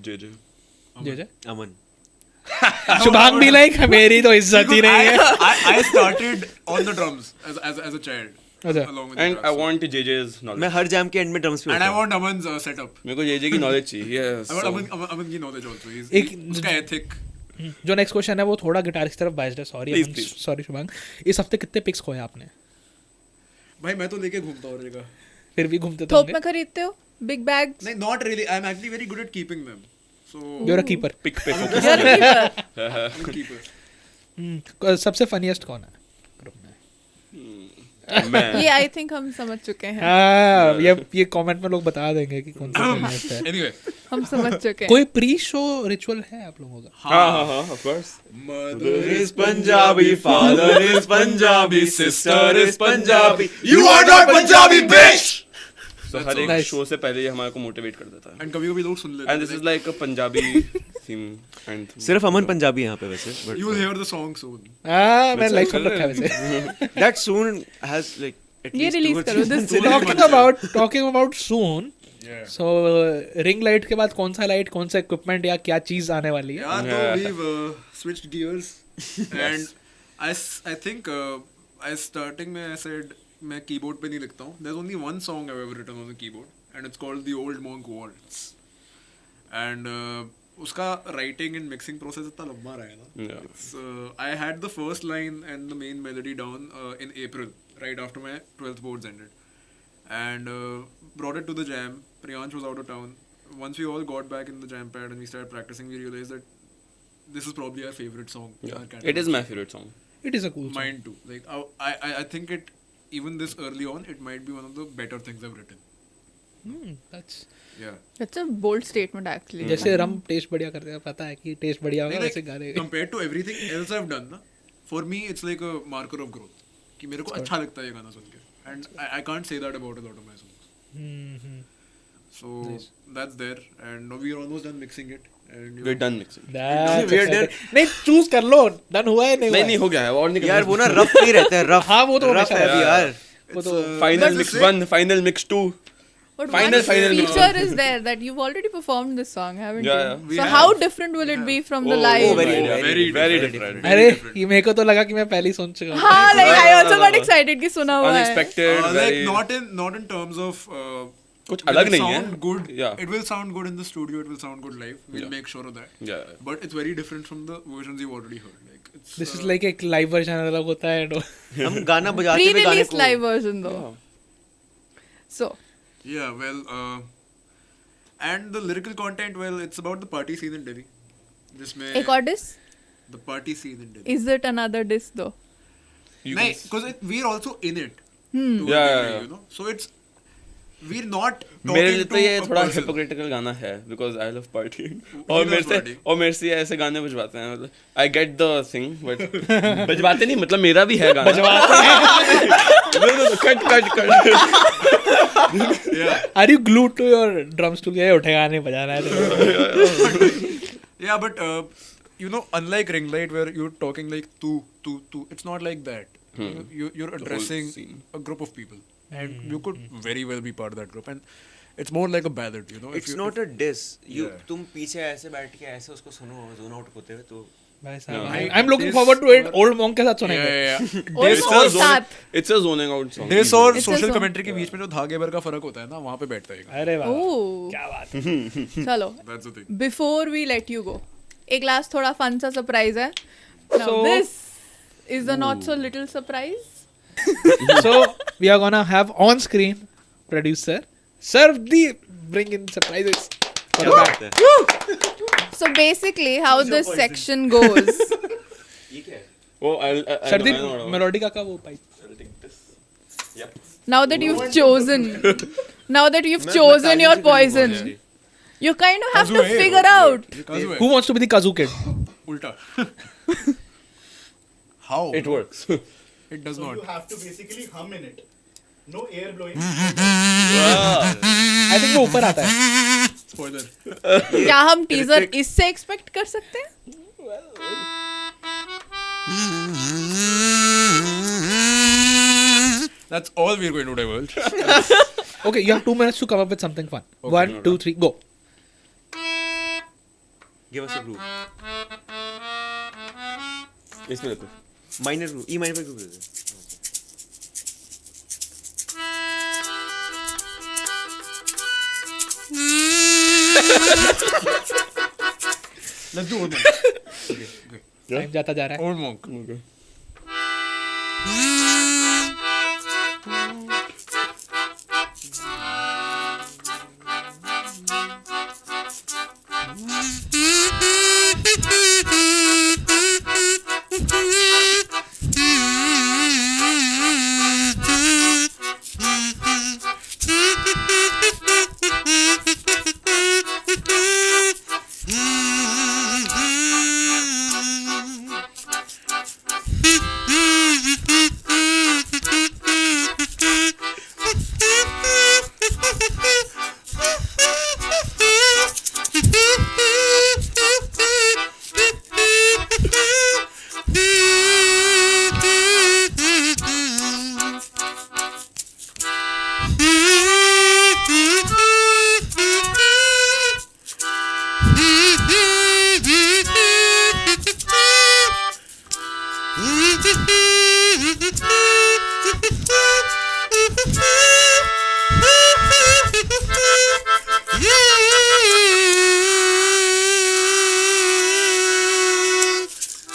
JJ. Jay अमन. शुभांग भी लाइक मेरी तो इज्जत ही नहीं है. I started on the drums as a child. अच्छा. Along with And the I brass. want JJ's knowledge. मैं हर जैम के एंड में ड्रम्स पे And I होता हूँ. want Aman's setup. मेरे को JJ की knowledge चाहिए. Yes. I want So- Aman की knowledge also. एक- उसका ethic. जो नेक्स्ट क्वेश्चन है वो थोड़ा गिटार की तरफ बाइस्ड है. Sorry Please, please. Sorry Shubhang. इस हफ्ते कितने पिक्स खोए आपने? भाई मैं तो लेके घूमता हूँ रेगा. फिर भी घूमते तो थोक होंगे. में खरीदते हो बिग बैग्स. नहीं not really. I'm actually very good at keeping them. So You're a keeper. Pick पे focus. I'm a keeper. सबसे फनीएस्ट कौन है ग्रुप में? मैं. ये आई थिंक हम समझ चुके हैं. हाँ, ये कमेंट में लोग बता देंगे कि कौन सा फनीएस्ट है. Anyway. हम समझ चुके हैं. कोई प्री शो रिचुअल है आप लोगों का? हाँ, of course. Mother is Punjabi, father is Punjabi, sister is Punjabi. You are not Punjabi, bitch. So That's हर एक nice. शो से पहले ये हमारे को मोटिवेट कर देता है. And कभी-कभी लोग सुन लेते हैं. And this is like a Punjabi theme anthem. सिर्फ अमन पंजाबी यहाँ पे वैसे. but- You'll hear the song soon. हाँ, मैंने लाइक सुन रखा है वैसे. That soon has like at ये least release 2 or करो, 3 this months. talking about soon. Yeah. So ring light के बाद कौन सा लाइट, कौन सा इक्विपमेंट या क्या चीज आने वाली है? Yeah, Yeah. so we've switched gears. And I think I starting में I said मैं keyboard पे नहीं लिखता हूँ. There's only one song I've ever written on the keyboard. And it's called The Old Monk Waltz. And उसका writing and mixing process इतना लंबा रहा है ना. Yeah. It's, I had the first line and the main melody down in April, right after my 12th boards ended. And brought it to the jam. Priyansh was out of town. Once we all got back in the jam pad and we started practicing, we realized that this is probably our favorite song. in our Yeah. catalog. It is my favorite song. It is a cool song. Mine too. Like I think it, even this early on, it might be one of the better things I've written. That's Yeah. That's a bold statement actually. जैसे रम test बढ़िया करते हैं, पता है कि test बढ़िया होगा, वैसे गाने compared to everything else I've done ना, for me it's like a marker of growth कि मेरे को अच्छा लगता है ये गाना सुन के, and I can't say that about a lot of my songs. So that's there, and now we are almost done mixing it, and We're done mixing. That's We're done. exciting. नहीं चूज कर लो, done हुआ है नहीं हुआ नहीं हो गया है और नहीं यार वो ना रफ नहीं रहता है, रफ. हाँ, वो तो रफ हमेशा है अभी यार. वो तो Final mix 1, final mix 2. But Final one mix. feature is there that you've already performed this song, haven't Yeah, you? yeah. We So have. how different will it be from the live? Oh, very, very different. अरे ये मेरे को तो लगा कि मैं पहले ही सुन चुका हूँ. हाँ, like I also got excited कि सुना हुआ है. Unexpected. like very not in terms of कुछ will अलग it नहीं है. sound good. Yeah. It will sound good in the studio. It will sound good live. We'll Yeah. make sure of that. Yeah. But it's very different from the versions you've already heard. Like it's This is like एक live version अलग होता है. हम गाना बजाते हुए गाने Pre-release को live version though. So yeah, well, and the lyrical content, well, it's about the party scene in Delhi. जिसमें एक और diss? the party scene in Delhi. Is it another diss though? You No, can- because we're also in it. To a Yeah, degree, yeah. you know. So it's we're not मेरे लिए talking तो to ये a थोड़ा person. hypocritical गाना है because I love partying He और loves partying. मेरे से ऐसे गाने बजवाते हैं मतलब I get the thing but बजवाते नहीं मतलब मेरा भी है गाना बजवाते cut Yeah, Are you glued to your drum stool? ये उठेगा नहीं, बजाना है तो. yeah, but you know, unlike Ringlight, where you're talking like two, it's not like that. You're addressing scene. a group of people, and you could very well be part of that group, and it's more like a ballad, you know. It's not a diss. You Yeah. तुम पीछे ऐसे बैठ के ऐसे उसको सुनो zone out होते हुए तो भाई साहब, Yeah. I'm looking forward to it. Old monk के साथ Yeah, सुनेंगे. yeah. Or This more or साथ. It's a zoning out song. This और It's a social song. commentary के बीच में जो धागे भर का फर्क होता है ना, वहाँ पे बैठता है ये गाना. अरे वाह, Oh. क्या बात है. चलो. That's the thing. Before we let you go, एक last थोड़ा fun सा surprise है. Now So- this is the not so little surprise. So we are gonna have on screen producer serve the bring in surprises for the band. So basically, how this section goes. ये क्या है? Oh, Shardeep, melodica का वो pipe. Now that you've chosen, your poison, you kind of have to Kazoo है, figure out. Kazoo है. Who wants to be the kazoo kid? Ulta. How? It works. It does So not. you have to basically hum in it. No air blowing. I think वो ऊपर आता है. Spoiler. क्या हम teaser इससे expect कर सकते हैं? That's all we're going to divulge. Okay, you have 2 minutes to come up with something fun. Okay, 1, 2, 3, go. Give us a groove. इसमें देखो. Minor groove. E minor पे groove they. Let's do old monk. Time जाता जा रहा है. Old monk. Okay.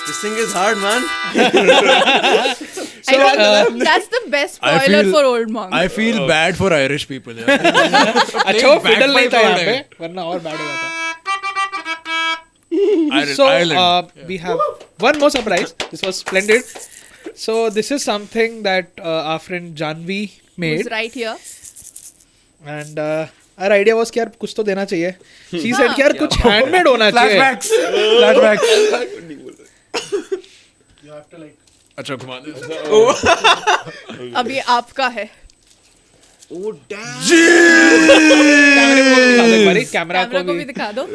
This thing is hard, man. I think that's the best I spoiler feel- for Old Monk. I feel bad for Irish people. Yeah. अच्छा वो fiddle नहीं था यहाँ पे, bagpipe वरना और bad हो जाता. Ireland. So Ireland. we have one more surprise. This was splendid. So this is something that our friend Janvi Who's made. right here? and our idea was कि यार कुछ तो देना चाहिए. She said हाँ. कि यार कुछ handmade होना चाहिए. Flashbacks. You have to like. अच्छा घुमा दे. अब ये आपका है. कैमरा कैमरा को भी दिखा दो.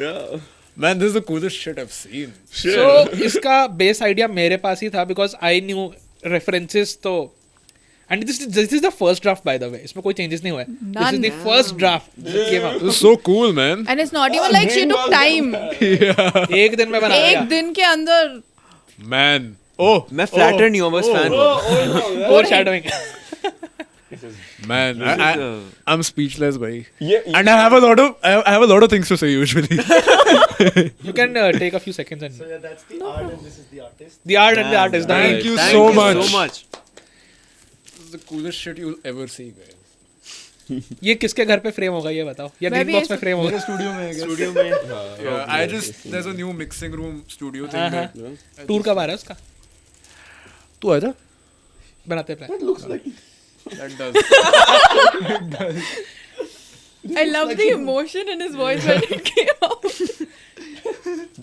Man, this is the coolest shit I've seen. So इसका बेस आइडिया मेरे पास ही था because I knew references तो and this is the first draft by the way. इसमें कोई changes नहीं हुए. This is the first draft that came up. This is so cool, man. And it's not even like she took time. एक दिन में बना एक दिया. दिन के अंदर. Man. Oh. मैं फ्लैटर नहीं हूँ बस फैन हूँ. Foreshadowing. Man, This is, I'm speechless, bhai. Yeah, And I have a lot of things to say usually. You can take a few seconds and So yeah, that's the art and this is the artist. the art and the artist. Thank you Thank so you much. so much. This is the coolest shit you'll ever see, guys. ये किसके घर पे frame होगा ये बताओ या मैं green भी बॉक्स में ऐसे- फ्रेम होगा. Studio में. Yeah, there's a new mixing room studio thing there. Tour कब आ रहा है उसका. तू आजा. बनाते हैं plan. That does. I love the emotion in his voice when it came out.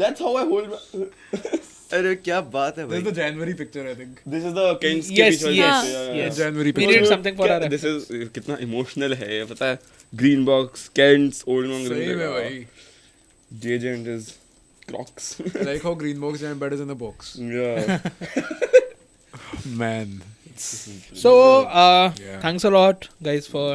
That's how I hold. अरे क्या बात है This भाई. is the January picture, I think. This is the Ken's Yes, TV yes, yeah. yes. January We picture. need something for our. This is कितना emotional है ये पता है. Green box, Ken's old man. सही में भाई. JJ and his Crocs. I like how Green Box Jam Bed is in the box. Yeah. Man. So Yeah. thanks a lot guys for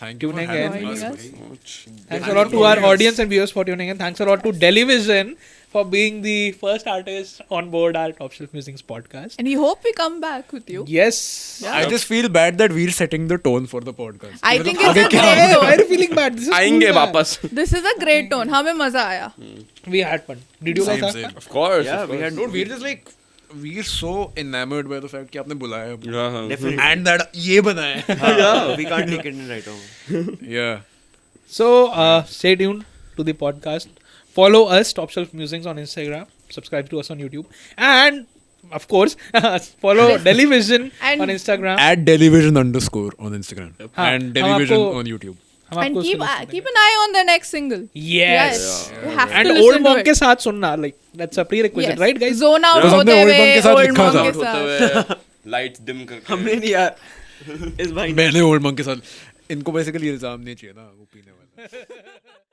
Thank you for Tuning having in. us. Joining bhai. thanks a lot to our audience and viewers for tuning in. Thanks a lot to Delhivision for being the first artist on board our Top Shelf Musings podcast. And we hope we come back with you. Yes. I just feel bad that we're setting the tone for the podcast. I think it's a Why great are tone. you feeling bad? This is आएंगे cool, man. वापस. This is a great tone. हमें मजा आया. We had fun. Did you guys have fun? Of course. Yeah, of we course. had. Dude, we're just like we're so enamored by the fact कि आपने बुलाया. Yeah. Definitely. And that ये बनाया. Yeah, we can't take it in right now. Yeah. So stay tuned to the podcast. Follow us, Top Shelf Musings on Instagram. Subscribe to us on YouTube. And of course, follow Delhivision And- on Instagram. At Delhivision _ on Instagram. हाँ, And हम Delhivision आपको- on YouTube. हम And आपको keep उसको listen keep an eye on the next single. Yes. You have And to old listen monk to के it. साथ सुनना, like that's a prerequisite, Yes. right, guys? Zone out Because होते हमने old हुए monk के साथ old लिखा monk था. के साथ. Lights dim करके. हमने नहीं यार. इस भाई ने. मैंने ओल्ड मंक के साथ इनको बेसिकली इल्जाम नहीं चाहिए ना वो पीने वाला.